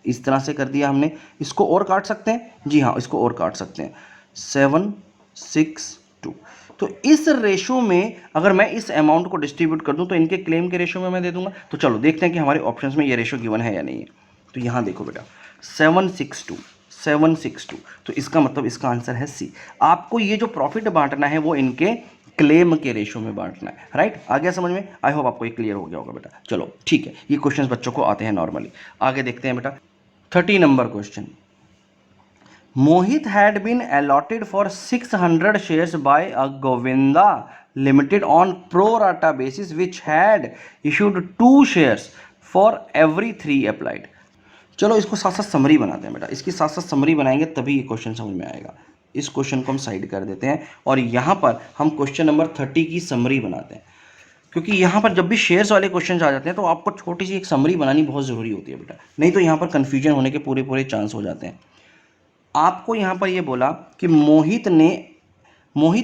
इस तरह से कर दिया हमने। इसको और काट सकते हैं, जी हाँ इसको और काट सकते हैं, 7, 6, 2। तो इस रेशो में अगर मैं इस अमाउंट को डिस्ट्रीब्यूट कर दूं तो इनके क्लेम के रेशो में मैं दे दूंगा। तो चलो देखते हैं कि हमारे ऑप्शंस में ये रेशो गिवन है या नहीं है। तो यहाँ देखो बेटा 762, 762, तो इसका मतलब इसका आंसर है सी। आपको ये जो प्रॉफिट बांटना है वो इनके क्लेम के रेशो में बांटना है, राइट। आ गया समझ में, आई होप आपको ये क्लियर हो गया होगा बेटा। चलो ठीक है, ये क्वेश्चंस बच्चों को आते हैं नॉर्मली। आगे देखते हैं बेटा 30 number question. Mohit had been allotted for 600 shares by a Govinda Limited on pro rata basis which had issued 2 shares for every 3 applied। चलो इसको साथ साथ समरी बनाते हैं बेटा, इसकी साथ साथ समरी बनाएंगे तभी ये क्वेश्चन समझ में आएगा। इस क्वेश्चन को हम साइड कर देते हैं और यहाँ पर हम क्वेश्चन नंबर 30 की समरी बनाते हैं, क्योंकि यहाँ पर जब भी शेयर्स वाले क्वेश्चन आ जाते हैं तो आपको छोटी सी एक समरी बनानी बहुत ज़रूरी होती है बेटा, नहीं तो यहाँ पर कन्फ्यूजन होने के पूरे पूरे चांस हो जाते हैं। आपको यहाँ पर ये बोला कि मोहित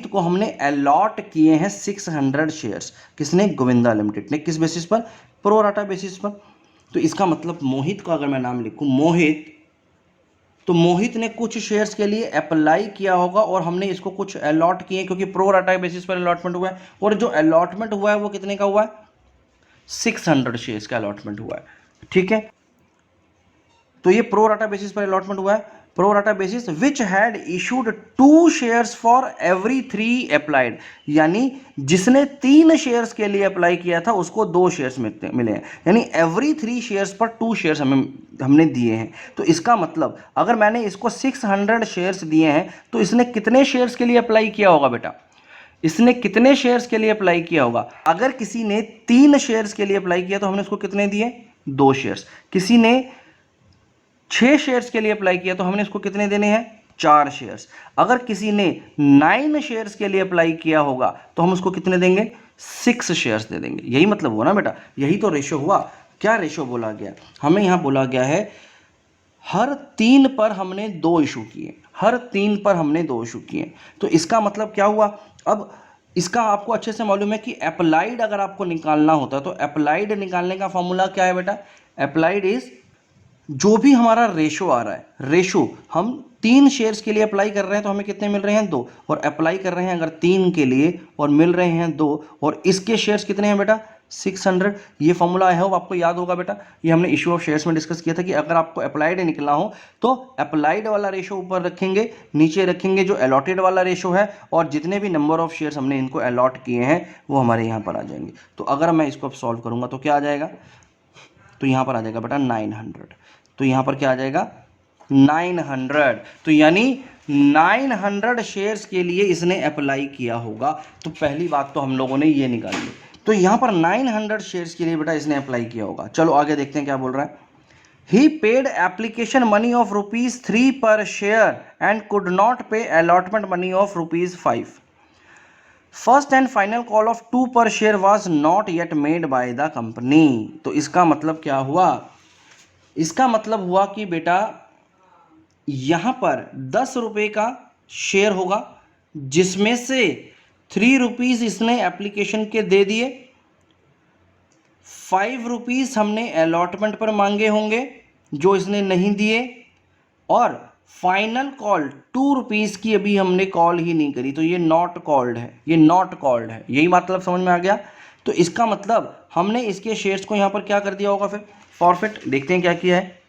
को हमने अलॉट किए हैं 600 शेयर्स, किसने, गोविंदा लिमिटेड ने, किस बेसिस पर, प्रो राटा बेसिस पर। तो इसका मतलब मोहित का अगर मैं नाम लिखूं मोहित, तो मोहित ने कुछ शेयर्स के लिए अप्लाई किया होगा और हमने इसको कुछ अलॉट किए क्योंकि प्रो राटा बेसिस पर अलॉटमेंट हुआ है। और जो अलॉटमेंट हुआ है वो कितने का हुआ है, 600 शेयर्स का अलॉटमेंट हुआ है, ठीक है। तो ये प्रो राटा बेसिस पर अलॉटमेंट हुआ है, pro rata basis which had issued 2 shares for every 3 applied, यानी जिसने 3 शेयर्स के लिए अप्लाई किया था उसको 2 शेयर्स मिले हैं, यानी एवरी 3 शेयर्स पर 2 शेयर्स हमने दिए हैं। तो इसका मतलब अगर मैंने इसको 600 शेयर्स दिए हैं तो इसने कितने शेयर्स के लिए अप्लाई किया होगा बेटा, इसने कितने शेयर्स के लिए अप्लाई किया होगा। अगर किसी ने 3 शेयर्स के लिए अप्लाई किया तो हमने उसको कितने दिए, 2 शेयर्स। किसी ने 6 शेयर्स के लिए अप्लाई किया तो हमने इसको कितने देने हैं, 4 शेयर्स। अगर किसी ने 9 शेयर्स के लिए अप्लाई किया होगा तो हम उसको कितने देंगे, 6 शेयर्स दे देंगे। यही मतलब हुआ ना बेटा, यही तो रेशो हुआ। क्या रेशो बोला गया, हमें यहाँ बोला गया है हर 3 पर हमने 2 इशू किए, हर 3 पर हमने 2 इशू किए। तो इसका मतलब क्या हुआ, अब इसका आपको अच्छे से मालूम है कि अप्लाइड अगर आपको निकालना होता है तो अप्लाइड निकालने का फॉर्मूला क्या है बेटा, अप्लाइड इज जो भी हमारा रेशो आ रहा है, रेशो हम 3 शेयर्स के लिए अप्लाई कर रहे हैं तो हमें कितने मिल रहे हैं, 2, और अप्लाई कर रहे हैं अगर 3 के लिए और मिल रहे हैं 2, और इसके शेयर्स कितने हैं बेटा, 600। ये फॉर्मूला है वो आपको याद होगा बेटा, ये हमने इशू ऑफ शेयर्स में डिस्कस किया था कि अगर आपको अप्लाइड निकलना हो तो अप्लाइड वाला रेशो ऊपर रखेंगे, नीचे रखेंगे जो अलॉटेड वाला रेशो है, और जितने भी नंबर ऑफ शेयर्स हमने इनको अलॉट किए हैं वो हमारे यहाँ पर आ जाएंगे। तो अगर मैं इसको अब सॉल्व करूँगा तो क्या आ जाएगा, तो यहाँ पर आ जाएगा बेटा 900। तो यहाँ पर क्या आ जाएगा 900, तो यानी 900 शेयर्स के लिए इसने अप्लाई किया होगा। तो पहली बात तो हम लोगों ने ये निकाल ली, तो यहाँ पर 900 शेयर्स के लिए बेटा इसने अप्लाई किया होगा। चलो आगे देखते हैं क्या बोल रहा है। ही paid application money of ₹3 per share and could not पे allotment money of ₹5। First and final call of 2 पर share was not yet made by the company. तो इसका मतलब क्या हुआ? इसका मतलब हुआ कि बेटा यहां पर ₹10 का शेयर होगा, जिसमें से ₹3 इसने एप्लीकेशन के दे दिए, ₹5 हमने अलॉटमेंट पर मांगे होंगे जो इसने नहीं दिए, और फाइनल कॉल ₹2 की अभी हमने कॉल ही नहीं करी, तो ये नॉट कॉल्ड है, ये नॉट कॉल्ड है। यही मतलब समझ में आ गया? तो इसका मतलब हमने इसके शेयर्स को यहां पर क्या कर दिया होगा, फिर फॉरफिट। देखते हैं क्या किया है।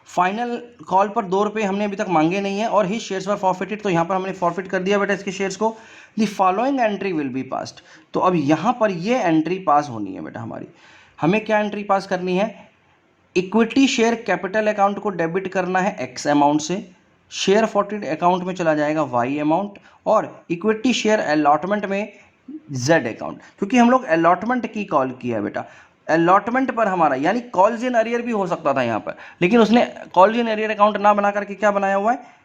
फाइनल कॉल पर ₹2 हमने अभी तक मांगे नहीं है और ही शेयर्स वर फॉरफिटेड, तो यहाँ पर हमने फॉरफिट कर दिया बेटा इसके शेयर्स को। The following entry will be passed. तो अब यहाँ पर ये एंट्री पास होनी है बेटा हमारी। हमें क्या एंट्री पास करनी है? इक्विटी शेयर कैपिटल अकाउंट को डेबिट करना है X अमाउंट से, शेयर फॉरफिट अकाउंट में चला जाएगा Y अमाउंट, और इक्विटी शेयर अलॉटमेंट में Z अकाउंट। क्योंकि हम लोग अलॉटमेंट की कॉल किया है बेटा, अलॉटमेंट पर हमारा यानी कॉल्स इन अरियर भी हो सकता था यहाँ पर, लेकिन उसने कॉल्स इन अरियर अकाउंट ना बना करके क्या बनाया हुआ है?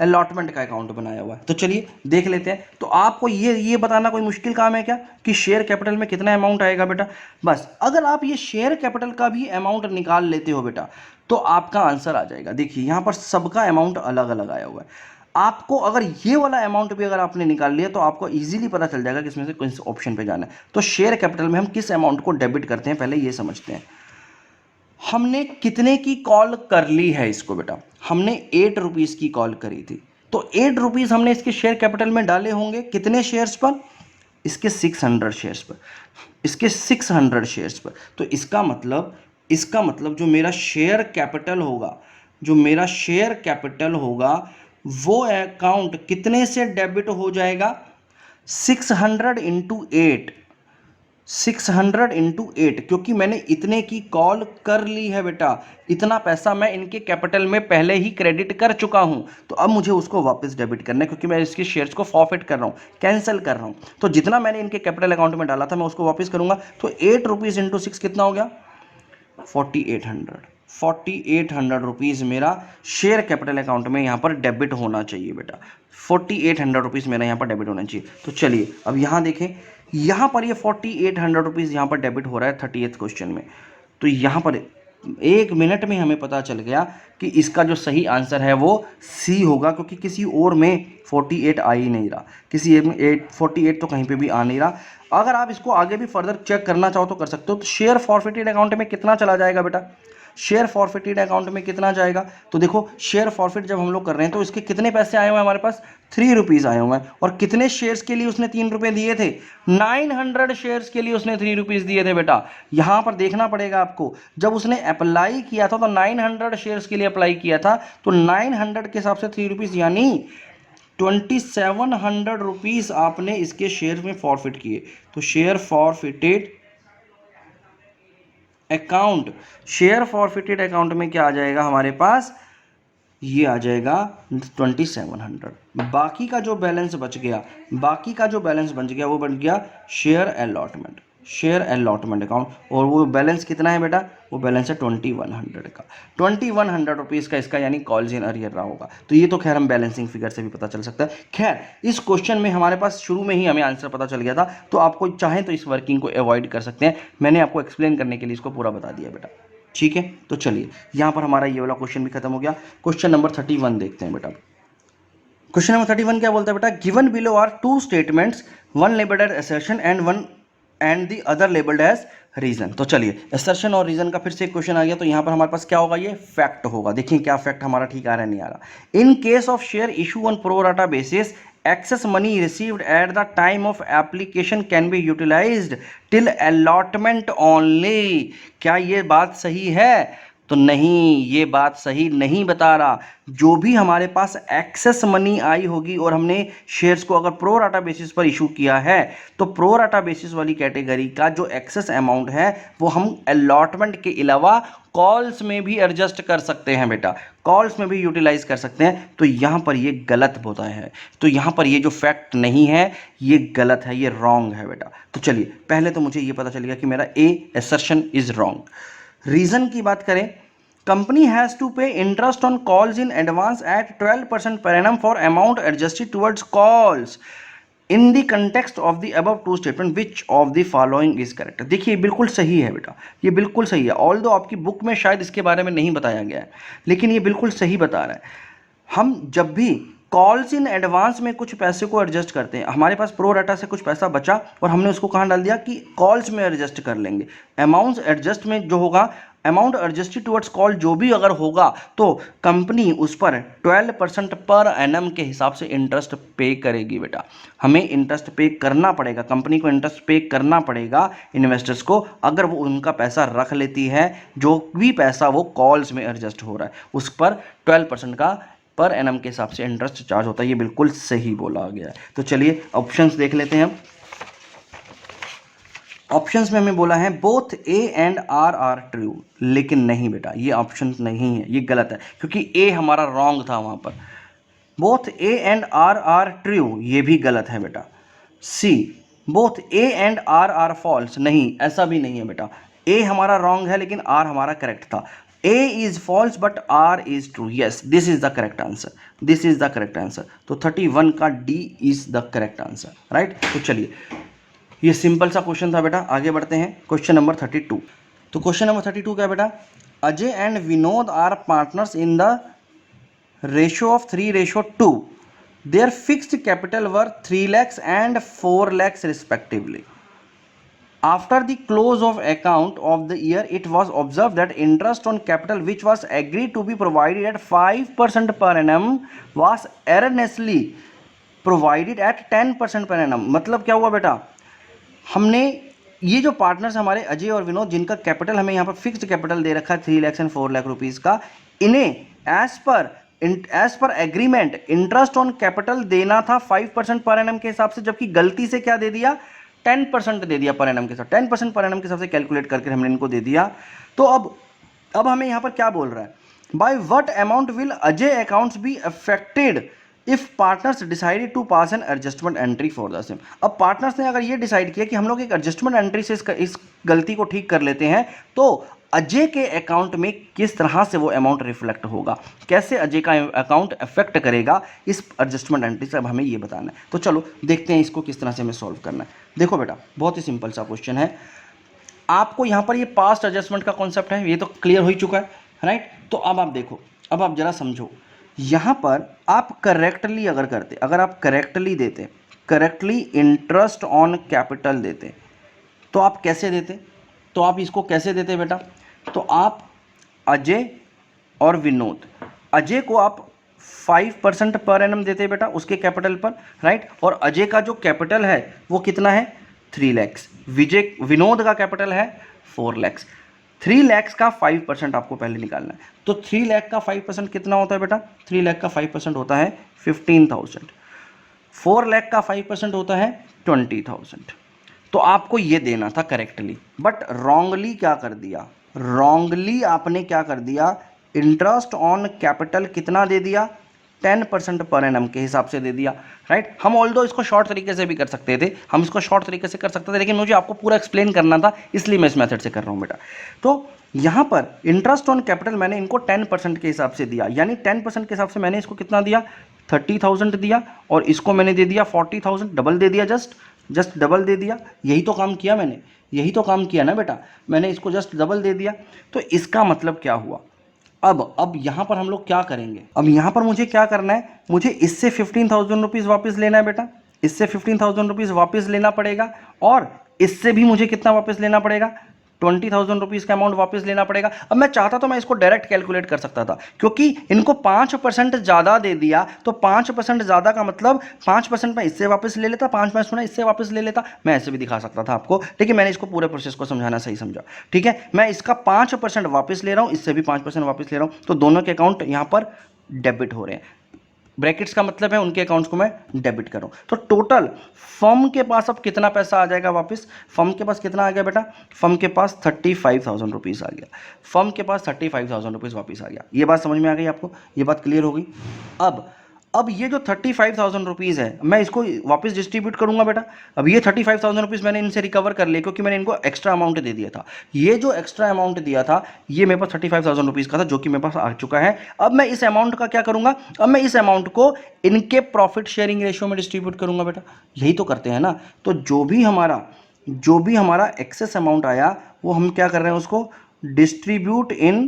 अलॉटमेंट का अकाउंट बनाया हुआ है। तो चलिए देख लेते हैं। तो आपको ये बताना कोई मुश्किल काम है क्या कि शेयर कैपिटल में कितना अमाउंट आएगा बेटा? बस अगर आप ये शेयर कैपिटल का भी अमाउंट निकाल लेते हो बेटा तो आपका आंसर आ जाएगा। देखिए यहाँ पर सबका अमाउंट अलग अलग आया हुआ है। आपको अगर ये वाला अमाउंट भी अगर आपने निकाल लिया तो आपको इजीली पता चल जाएगा कि इसमें से किस ऑप्शन पे जाना है। तो शेयर कैपिटल में हम किस अमाउंट को डेबिट करते हैं पहले ये समझते हैं। हमने कितने की कॉल कर ली है इसको बेटा? हमने ₹8 की कॉल करी थी, तो ₹8 हमने इसके शेयर कैपिटल में डाले होंगे कितने शेयर्स पर? इसके 600 शेयर्स पर, इसके 600 शेयर्स पर। तो इसका मतलब जो मेरा शेयर कैपिटल होगा, जो मेरा शेयर कैपिटल होगा वो अकाउंट कितने से डेबिट हो जाएगा? 600 इंटू 8, 600 इंटू 8, क्योंकि मैंने इतने की कॉल कर ली है बेटा, इतना पैसा मैं इनके कैपिटल में पहले ही क्रेडिट कर चुका हूं, तो अब मुझे उसको वापस डेबिट करना है क्योंकि मैं इसके शेयर्स को फॉरफिट कर रहा हूं, कैंसिल कर रहा हूं। तो जितना मैंने इनके कैपिटल अकाउंट में डाला था मैं उसको वापस करूंगा। तो ₹8 इंटू 6 कितना हो गया? 4800। ₹4800 मेरा शेयर कैपिटल अकाउंट में यहाँ पर डेबिट होना चाहिए बेटा। ₹4800 मेरा यहाँ पर डेबिट होना चाहिए। तो चलिए अब यहाँ देखें, यहाँ पर ये ₹4800 यहाँ पर डेबिट हो रहा है 30th क्वेश्चन में। तो यहाँ पर 1 मिनट में हमें पता चल गया कि इसका जो सही आंसर है वो सी होगा, क्योंकि किसी और में 48 आ ही नहीं रहा, किसी एक में 48 तो कहीं पे भी आ नहीं रहा। अगर आप इसको आगे भी फर्दर चेक करना चाहो तो कर सकते हो। तो शेयर फॉरफिटेड अकाउंट में कितना चला जाएगा बेटा? शेयर फॉरफिटेड अकाउंट में कितना जाएगा? तो देखो शेयर फॉरफिट जब हम लोग कर रहे हैं तो इसके कितने पैसे आए हुए हैं हमारे पास? ₹3 आए हुए हैं। और कितने शेयर्स के लिए उसने ₹3 दिए थे? 900 शेयर्स के लिए उसने ₹3 दिए थे बेटा। यहां पर देखना पड़ेगा आपको, जब उसने अप्लाई किया था तो 900 शेयर्स के लिए अप्लाई किया था, तो 900 के हिसाब से ₹3 यानी ₹2700 आपने इसके शेयर में फॉरफिट किए। तो share forfeited account, share forfeited account में क्या आ जाएगा हमारे पास? ये आ जाएगा 2700। बाकी का जो बैलेंस बच गया, वो बन गया share allotment, share allotment account. और वो बैलेंस कितना है बेटा? वो बैलेंस है 2100 का। ₹2100 का इसका यानी कॉल्स इन अरियर रहा होगा। तो ये तो खैर हम बैलेंसिंग फिगर से भी पता चल सकता है। खैर इस क्वेश्चन में हमारे पास शुरू में ही हमें आंसर पता चल गया था, तो आपको चाहें तो इस वर्किंग को अवॉइड कर सकते हैं। मैंने आपको एक्सप्लेन करने के लिए इसको पूरा बता दिया बेटा, ठीक है। तो चलिए यहाँ पर हमारा ये वाला क्वेश्चन भी खत्म हो गया। क्वेश्चन नंबर 31 देखते हैं बेटा। क्वेश्चन नंबर 31 क्या बोलता है बेटा? Given below are 2 statements, one labelled as assertion and the other labelled as reason. तो चलिए असर्शन और रीजन का फिर से क्वेश्चन आ गया। तो यहाँ पर हमारे पास क्या होगा? ये फैक्ट होगा। देखिए क्या फैक्ट हमारा ठीक आ रहा है नहीं आ रहा। In case of share issue on pro rata basis, excess money received at the time of application can be utilized till allotment only। क्या ये बात सही है? तो नहीं, ये बात सही नहीं बता रहा। जो भी हमारे पास एक्सेस मनी आई होगी और हमने शेयर्स को अगर प्रो राटा बेसिस पर इशू किया है, तो प्रो राटा बेसिस वाली कैटेगरी का जो एक्सेस अमाउंट है वो हम अलॉटमेंट के अलावा कॉल्स में भी एडजस्ट कर सकते हैं बेटा, कॉल्स में भी यूटिलाइज कर सकते हैं। तो यहाँ पर ये गलत होता है। तो यहाँ पर ये जो फैक्ट नहीं है ये गलत है, ये रॉन्ग है बेटा। तो चलिए पहले तो मुझे ये पता चल गया कि मेरा A assertion is wrong. Reason की बात करें, company has to pay interest on calls in advance at 12% per annum for amount adjusted towards calls in the context of the above two statement which of the following is correct. देखिए बिल्कुल सही है बेटा, ये बिल्कुल सही है। All दो आपकी बुक में शायद इसके बारे में नहीं बताया गया है, लेकिन ये बिल्कुल सही बता रहा है। हम जब भी कॉल्स इन एडवांस में कुछ पैसे को एडजस्ट करते हैं, हमारे पास प्रो डाटा से कुछ पैसा बचा और हमने उसको कहाँ डाल दिया कि कॉल्स में एडजस्ट कर लेंगे। अमाउंट एडजस्ट में जो होगा, अमाउंट एडजस्टेड टुवर्ड्स कॉल जो भी अगर होगा, तो कंपनी उस पर 12% पर एनम के हिसाब से इंटरेस्ट पे करेगी बेटा। हमें इंटरेस्ट पे करना पड़ेगा, कंपनी को इंटरेस्ट पे करना पड़ेगा इन्वेस्टर्स को, अगर वो उनका पैसा रख लेती है, जो भी पैसा वो कॉल्स में एडजस्ट हो रहा है उस पर 12% का पर एनम के हिसाब से इंटरेस्ट चार्ज होता है। ये बिल्कुल सही बोला गया है। तो चलिए ऑप्शंस देख लेते हैं हम। ऑप्शंस में हमें बोला है both A and R are true, लेकिन नहीं बेटा, ये ऑप्शन नहीं है, ये गलत है, क्योंकि ए हमारा रॉन्ग था वहां पर। Both A and R true, ये भी गलत है बेटा। C, both A and R false, नहीं, ऐसा भी नहीं है बेटा। ए हमारा रॉन्ग है लेकिन आर हमारा करेक्ट था। A is false but R is true. Yes, this is the correct answer. This is the correct answer. तो 31 का D is the correct answer. Right? तो चलिए, ये सिंपल सा क्वेश्चन था बेटा। आगे बढ़ते हैं क्वेश्चन नंबर 32। तो क्वेश्चन नंबर 32 क्या बेटा? Ajay and Vinod are partners in the ratio of 3:2. Their fixed capital were 3 lakhs and 4 lakhs respectively. After the close of account of the year, it was observed that interest on capital which was agreed to be provided at 5% per annum was erroneously provided at 10% per annum. मतलब क्या हुआ बेटा? हमने ये जो partners हमारे अजय और विनोद, जिनका कैपिटल हमें यहाँ पर फिक्स्ड कैपिटल दे रखा है 3 लाख एंड 4 लाख रुपीज़ का, इन्हें as per agreement interest on capital देना था 5% पर एनम के हिसाब से, जबकि गलती से क्या दे दिया? 10% दे दिया पर एनम के साथ। 10% पर एनम के हिसाब से कैलकुलेट करके हमने इनको दे दिया। तो अब हमें यहाँ पर क्या बोल रहा है? By what amount will Ajay accounts be affected if partners decided to pass an adjustment entry for the same. अब पार्टनर्स ने अगर ये डिसाइड किया कि हम लोग एक एडजस्टमेंट एंट्री से इस गलती को ठीक कर लेते हैं, तो अजय के अकाउंट में किस तरह से वो अमाउंट रिफ्लेक्ट होगा, कैसे अजय का अकाउंट अफेक्ट करेगा इस एडजस्टमेंट एंट्री से, अब हमें ये बताना है। तो चलो देखते हैं इसको किस तरह से हमें सॉल्व करना है। देखो बेटा, बहुत ही सिंपल सा क्वेश्चन है। आपको यहाँ पर ये पास्ट एडजस्टमेंट का कॉन्सेप्ट है, ये तो क्लियर हो ही चुका है, राइट? तो अब आप देखो, अब आप जरा समझो, यहाँ पर आप करेक्टली अगर करते, अगर आप करेक्टली देते, करेक्टली इंटरेस्ट ऑन कैपिटल देते, तो आप कैसे देते? तो आप इसको कैसे देते बेटा? तो आप अजय और विनोद, अजय को आप 5% पर एनम देते बेटा उसके कैपिटल पर, राइट? और अजय का जो कैपिटल है वो कितना है? 3 लैक्स। विनोद का कैपिटल है 4 लैक्स। 3 लैक्स का 5% आपको पहले निकालना है। तो 3 लाख का 5% कितना होता है बेटा? 3 लाख का 5% होता है 15,000। 4 लाख का 5% होता है 20,000। तो आपको ये देना था करेक्टली, बट रॉन्गली क्या कर दिया? रॉन्गली आपने क्या कर दिया? इंटरेस्ट ऑन कैपिटल कितना दे दिया? 10% पर एनम के हिसाब से दे दिया, राइट? हम ऑल्दो इसको शॉर्ट तरीके से भी कर सकते थे, हम इसको शॉर्ट तरीके से कर सकते थे, लेकिन मुझे आपको पूरा एक्सप्लेन करना था, इसलिए मैं इस मेथड से कर रहा हूँ बेटा। तो यहाँ पर इंटरेस्ट ऑन कैपिटल मैंने इनको 10% के हिसाब से दिया, यानी 10% के हिसाब से मैंने इसको कितना दिया? 30,000 दिया, और इसको मैंने दे दिया 40,000, डबल दे दिया, जस्ट डबल दे दिया। यही तो काम किया मैंने, यही तो काम किया ना बेटा, मैंने इसको जस्ट डबल दे दिया। तो इसका मतलब क्या हुआ? अब यहाँ पर हम लोग क्या करेंगे? अब यहाँ पर मुझे क्या करना है? मुझे इससे 15,000 रुपीज़ वापस लेना है बेटा, इससे 15,000 रुपीज़ वापस लेना पड़ेगा, और इससे भी मुझे कितना वापस लेना पड़ेगा? 20,000 रुपीज़ का अमाउंट वापस लेना पड़ेगा। अब मैं चाहता तो मैं इसको डायरेक्ट कैलकुलेट कर सकता था, क्योंकि इनको 5% ज़्यादा दे दिया, तो 5% ज़्यादा का मतलब 5% मैं इससे वापस ले लेता, 5% मैं इससे वापस ले लेता। मैं ऐसे भी दिखा सकता था आपको, लेकिन मैंने इसको पूरे प्रोसेस को समझाना सही समझा, ठीक है? मैं इसका 5% वापस ले रहा हूँ, इससे भी 5% वापस ले रहा हूँ, तो दोनों के अकाउंट यहाँ पर डेबिट हो रहे हैं। ब्रैकेट्स का मतलब है उनके अकाउंट्स को मैं डेबिट कर रहा हूँ। तो टोटल फर्म के पास अब कितना पैसा आ जाएगा वापस? फर्म के पास कितना आ गया बेटा? फर्म के पास 35,000 रुपीज़ आ गया। फर्म के पास 35,000 रुपीज़ वापस आ गया। ये बात समझ में आ गई आपको? ये बात क्लियर हो गई? अब अब ये जो 35,000 रुपीज़ है मैं इसको वापस डिस्ट्रीब्यूट करूंगा बेटा। अब ये 35,000 रुपीज़ मैंने इनसे रिकवर कर लिए क्योंकि मैंने इनको एक्स्ट्रा अमाउंट दे दिया था। ये जो एक्स्ट्रा अमाउंट दिया था ये मेरे पास 35,000 रुपीज़ का था जो कि मेरे पास आ चुका है। अब मैं इस अमाउंट का क्या करूंगा, अब मैं इस अमाउंट को इनके प्रॉफिट शेयरिंग रेशियो में डिस्ट्रीब्यूट करूंगा बेटा। यही तो करते हैं ना। तो जो भी हमारा एक्सेस अमाउंट आया वो हम क्या कर रहे हैं, उसको distribute in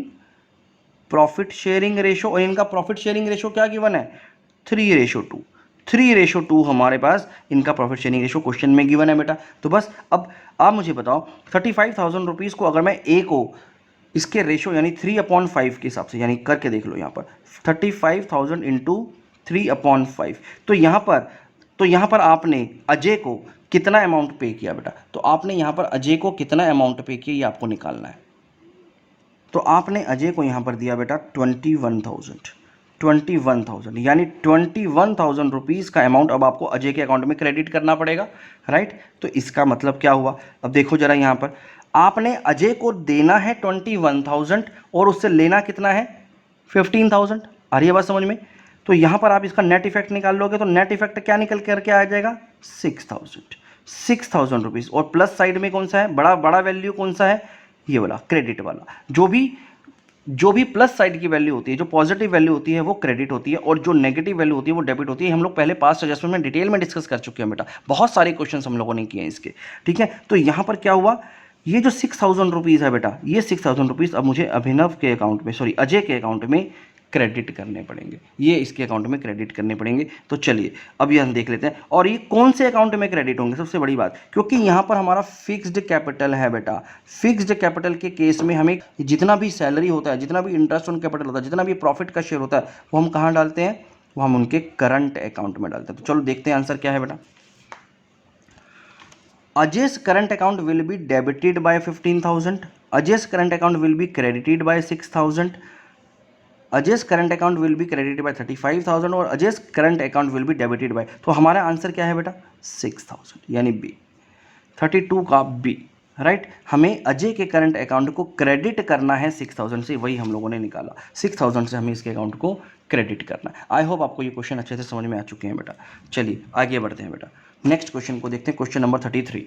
profit sharing ratio. और इनका प्रॉफिट शेयरिंग रेशो क्या गिवन है, 3:2। 3:2 हमारे पास इनका प्रॉफिट शेयरिंग रेशो क्वेश्चन में गिवन है बेटा। तो बस अब आप मुझे बताओ 35,000 रुपीज़ को अगर मैं ए को इसके रेशो यानी 3/5 के हिसाब से यानी करके देख लो, यहाँ पर 35,000 इंटू 3/5, तो यहाँ पर आपने अजय को कितना अमाउंट पे किया बेटा। तो आपने यहाँ पर अजय को कितना अमाउंट पे किया ये आपको निकालना है। तो आपने अजय को यहाँ पर दिया बेटा 21,000 यानी 21,000 रुपीज़ का अमाउंट अब आपको अजय के अकाउंट में क्रेडिट करना पड़ेगा, राइट। तो इसका मतलब क्या हुआ, अब देखो जरा यहाँ पर आपने अजय को देना है 21,000 और उससे लेना कितना है 15,000। आ रही है बात समझ में। तो यहाँ पर आप इसका नेट इफेक्ट निकाल लोगे तो नेट इफेक्ट क्या निकल करके आ जाएगा 6,000 रुपीज़। और प्लस साइड में कौन सा है, बड़ा वैल्यू कौन सा है, ये वाला क्रेडिट वाला। जो भी प्लस साइड की वैल्यू होती है, जो पॉजिटिव वैल्यू होती है वो क्रेडिट होती है और जो नेगेटिव वैल्यू होती है वो डेबिट होती है। हम लोग पहले पास्ट एडजस्टमेंट में डिटेल में डिस्कस कर चुके हैं बेटा, बहुत सारे क्वेश्चन हम लोगों ने किए हैं इसके, ठीक है। तो यहाँ पर क्या हुआ, ये जो 6,000 रुपीज़ है बेटा, ये 6,000 रुपीज़ अब मुझे अभिनव के अकाउंट में, सॉरी अजय के अकाउंट में क्रेडिट करने पड़ेंगे, ये इसके अकाउंट में क्रेडिट करने पड़ेंगे। तो चलिए अब ये हम देख लेते हैं। और ये कौन से अकाउंट में क्रेडिट होंगे, सबसे बड़ी बात, क्योंकि यहाँ पर हमारा फिक्स्ड कैपिटल है बेटा। फिक्स्ड कैपिटल के केस में हमें जितना भी सैलरी होता है, जितना भी इंटरेस्ट ऑन कैपिटल होता है, जितना भी प्रॉफिट का शेयर होता है वो हम कहाँ डालते हैं, वो हम उनके करंट अकाउंट में डालते हैं। तो चलो देखते हैं आंसर क्या है बेटा। Ajay's current account will be debited by 15,000. Ajay's current account will be credited by 6,000. Ajay's current account will be credited by 35,000 और Ajay's current account will be debited by, तो हमारा आंसर क्या है बेटा 6,000 यानी बी, 32 का बी, राइट। हमें अजय के करंट अकाउंट को क्रेडिट करना है 6,000 से, वही हम लोगों ने निकाला। 6,000 से हमें इसके अकाउंट को क्रेडिट करना है। आई होप आपको ये क्वेश्चन अच्छे से समझ में आ चुके हैं बेटा। चलिए आगे बढ़ते हैं बेटा, नेक्स्ट क्वेश्चन को देखते हैं, question number 33।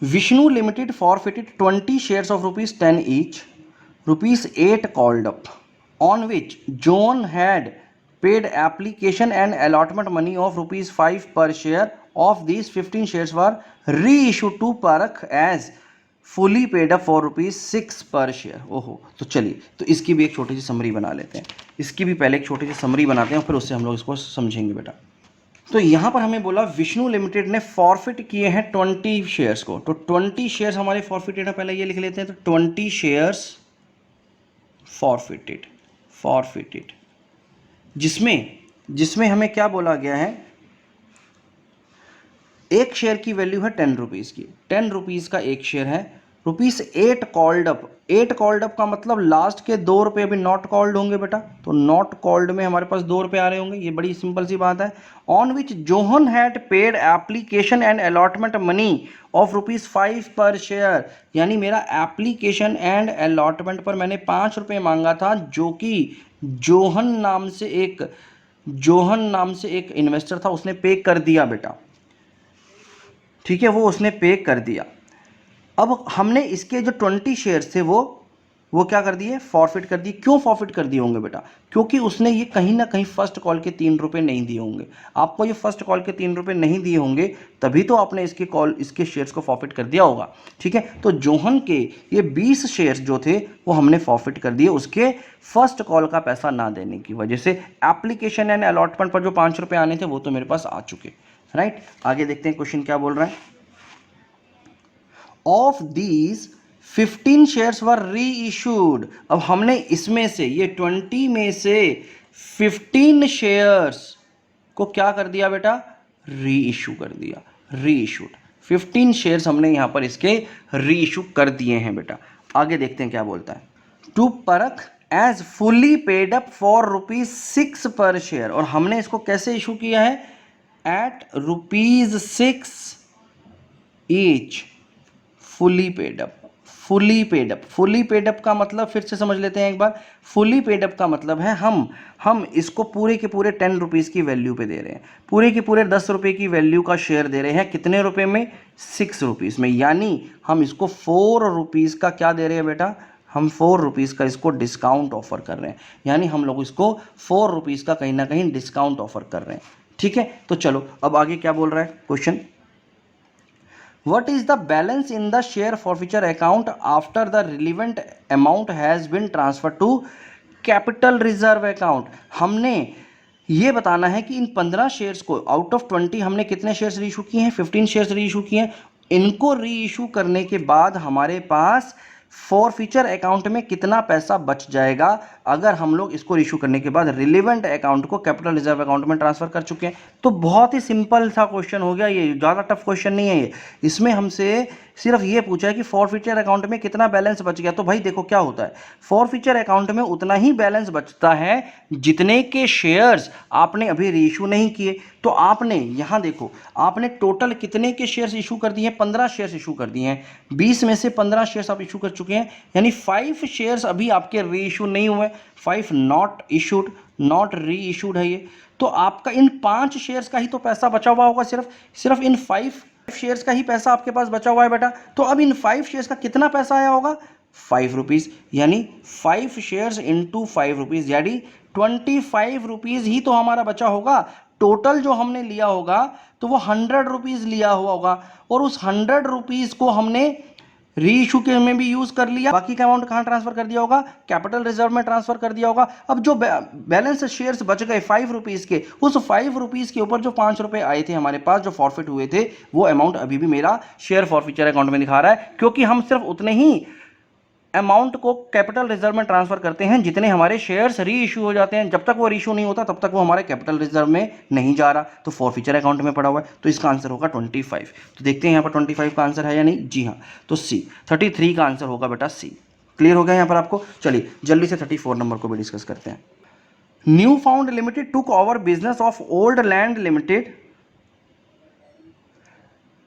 Vishnu Limited forfeited 20 shares of ₹10 each, ₹8 called up, on which John had paid application and allotment money of ₹5 per share. Of these 15 shares were reissued to Parakh as fully paid up for ₹6 per share. ओहो, तो चलिए तो इसकी भी एक छोटी सी summary बना लेते हैं। इसकी भी पहले एक छोटी सी समरी बनाते हैं फिर उससे हम लोग इसको समझेंगे बेटा। तो यहाँ पर हमें बोला विष्णु लिमिटेड ने फॉरफिट किए हैं 20 शेयर्स को। तो 20 शेयर्स हमारे फॉरफिटेड है, पहले ये लिख लेते हैं। तो 20 शेयर्स फॉरफिटेड जिसमें हमें क्या बोला गया है, एक शेयर की वैल्यू है 10 रुपीज़ की, 10 रुपीज़ का एक शेयर है, ₹8 कॉल्ड अप। 8 कॉल्ड अप का मतलब लास्ट के 2 रुपये अभी नॉट कॉल्ड होंगे बेटा। तो नॉट कॉल्ड में हमारे पास 2 रुपये आ रहे होंगे, ये बड़ी सिंपल सी बात है। On which Johan had paid application and allotment money of ₹5 पर शेयर, यानी मेरा एप्लीकेशन एंड अलॉटमेंट पर मैंने 5 रुपये मांगा था, जो कि जोहन नाम से एक इन्वेस्टर था, उसने पे कर दिया बेटा, ठीक है, वो उसने पे कर दिया। अब हमने इसके जो 20 शेयर्स थे वो क्या कर दिए, फॉरफिट कर दिए। क्यों फॉरफिट कर दिए होंगे बेटा, क्योंकि उसने ये कहीं ना कहीं फर्स्ट कॉल के 3 रुपये नहीं दिए होंगे। आपको ये फर्स्ट कॉल के 3 रुपये नहीं दिए होंगे तभी तो आपने इसके शेयर्स को फॉरफिट कर दिया होगा, ठीक है। तो जोहन के ये 20 शेयर्स जो थे वो हमने फॉरफिट कर दिए उसके फर्स्ट कॉल का पैसा ना देने की वजह से। एप्लीकेशन एंड अलॉटमेंट पर जो 5 रुपये आने थे वो तो मेरे पास आ चुके, राइट। आगे देखते हैं क्वेश्चन क्या बोल रहा है। Of these 15 shares were reissued. अब हमने इसमें से ये 20 में से 15 शेयर्स को क्या कर दिया बेटा, रीइश्यू कर दिया, रीइश्यूड। 15 शेयर्स हमने यहां पर इसके रीइश्यू कर दिए हैं बेटा। आगे देखते हैं क्या बोलता है। To Parakh as fully paid up for ₹6 पर शेयर, और हमने इसको कैसे इशू किया है, at ₹6 each fully paid up, fully paid up. Fully paid up का मतलब फिर से समझ लेते हैं एक बार। फुली पेड अप का मतलब है हम इसको पूरे के पूरे 10 रुपीज़ की वैल्यू पे दे रहे हैं, पूरे के पूरे 10 रुपये की वैल्यू का शेयर दे रहे हैं। कितने रुपए में? 6 रुपीज़ में। यानी हम इसको 4 रुपीज़ का क्या दे रहे हैं बेटा? हम 4 रुपीज़ का इसको डिस्काउंट ऑफर कर रहे हैं। यानी हम लोग इसको 4 रुपीज़ का कहीं ना कहीं डिस्काउंट ऑफर कर रहे हैं। ठीक है, तो चलो अब आगे क्या बोल रहा है question. What is the balance in the share forfeiture account after the relevant amount has been transferred to capital reserve account? हमने ये बताना है कि इन 15 शेयर्स को आउट ऑफ 20 हमने कितने शेयर्स री इशू किए हैं? 15 शेयर्स री इशू किए हैं। इनको री इशू करने के बाद हमारे पास फॉरफीचर अकाउंट में कितना पैसा बच जाएगा अगर हम लोग इसको इशू करने के बाद रिलेवेंट अकाउंट को कैपिटल रिजर्व अकाउंट में ट्रांसफर कर चुके हैं। तो बहुत ही सिंपल सा क्वेश्चन हो गया, ये ज़्यादा टफ क्वेश्चन नहीं है ये। इसमें हमसे सिर्फ ये पूछा है कि फॉरफीचर अकाउंट में कितना बैलेंस बच गया। तो भाई देखो क्या होता है, फॉरफीचर अकाउंट में उतना ही बैलेंस बचता है जितने के शेयर्स आपने अभी रीइशू नहीं किए। तो आपने यहाँ देखो, आपने टोटल कितने के शेयर्स इशू कर दिए हैं? 15 शेयर्स इशू कर दिए हैं। 20 में से 15 शेयर्स आप इशू कर चुके हैं, यानी 5 शेयर्स अभी आपके री इशू नहीं हुए। 5 नॉट इशूड, नॉट री इशूड है ये। तो आपका इन 5 शेयर्स का ही तो पैसा बचा हुआ होगा, सिर्फ इन 5 शेयर्स का ही पैसा आपके पास बचा हुआ है बेटा। तो अब इन 5 शेयर्स का कितना पैसा आया होगा? 5 रुपीज़। यानी 5 शेयर्स इंटू 5 रुपीज़, यानी 25 रुपीज़ ही तो हमारा बचा होगा। टोटल जो हमने लिया होगा तो वो 100 रुपीज़ लिया हुआ होगा, और उस 100 रुपीज़ को हमने री इशू के में भी यूज कर लिया। बाकी का अमाउंट कहाँ ट्रांसफर कर दिया होगा? कैपिटल रिजर्व में ट्रांसफर कर दिया होगा। अब जो बैलेंस शेयर्स बच गए 5 रुपीज़ के, उस 5 रुपीज़ के ऊपर जो 5 रुपए आए थे हमारे पास, जो फॉरफिट हुए थे, वो अमाउंट अभी भी मेरा शेयर फॉरफीचर अकाउंट में दिखा रहा है, क्योंकि हम सिर्फ उतने ही अमाउंट को कैपिटल रिजर्व में ट्रांसफर करते हैं जितने हमारे शेयर्स री इशू हो जाते हैं। जब तक वो री इशू नहीं होता तब तक वो हमारे कैपिटल रिजर्व में नहीं जा रहा, तो फॉरफीचर अकाउंट में पड़ा हुआ है। तो इसका आंसर होगा 25। तो देखते हैं यहाँ पर 25 का आंसर है या नहीं। जी हाँ, तो सी 33 का आंसर होगा बेटा, सी। क्लियर हो गया यहाँ पर आपको। चलिए जल्दी से 34 नंबर को भी डिस्कस करते हैं। New found limited took over business of old land limited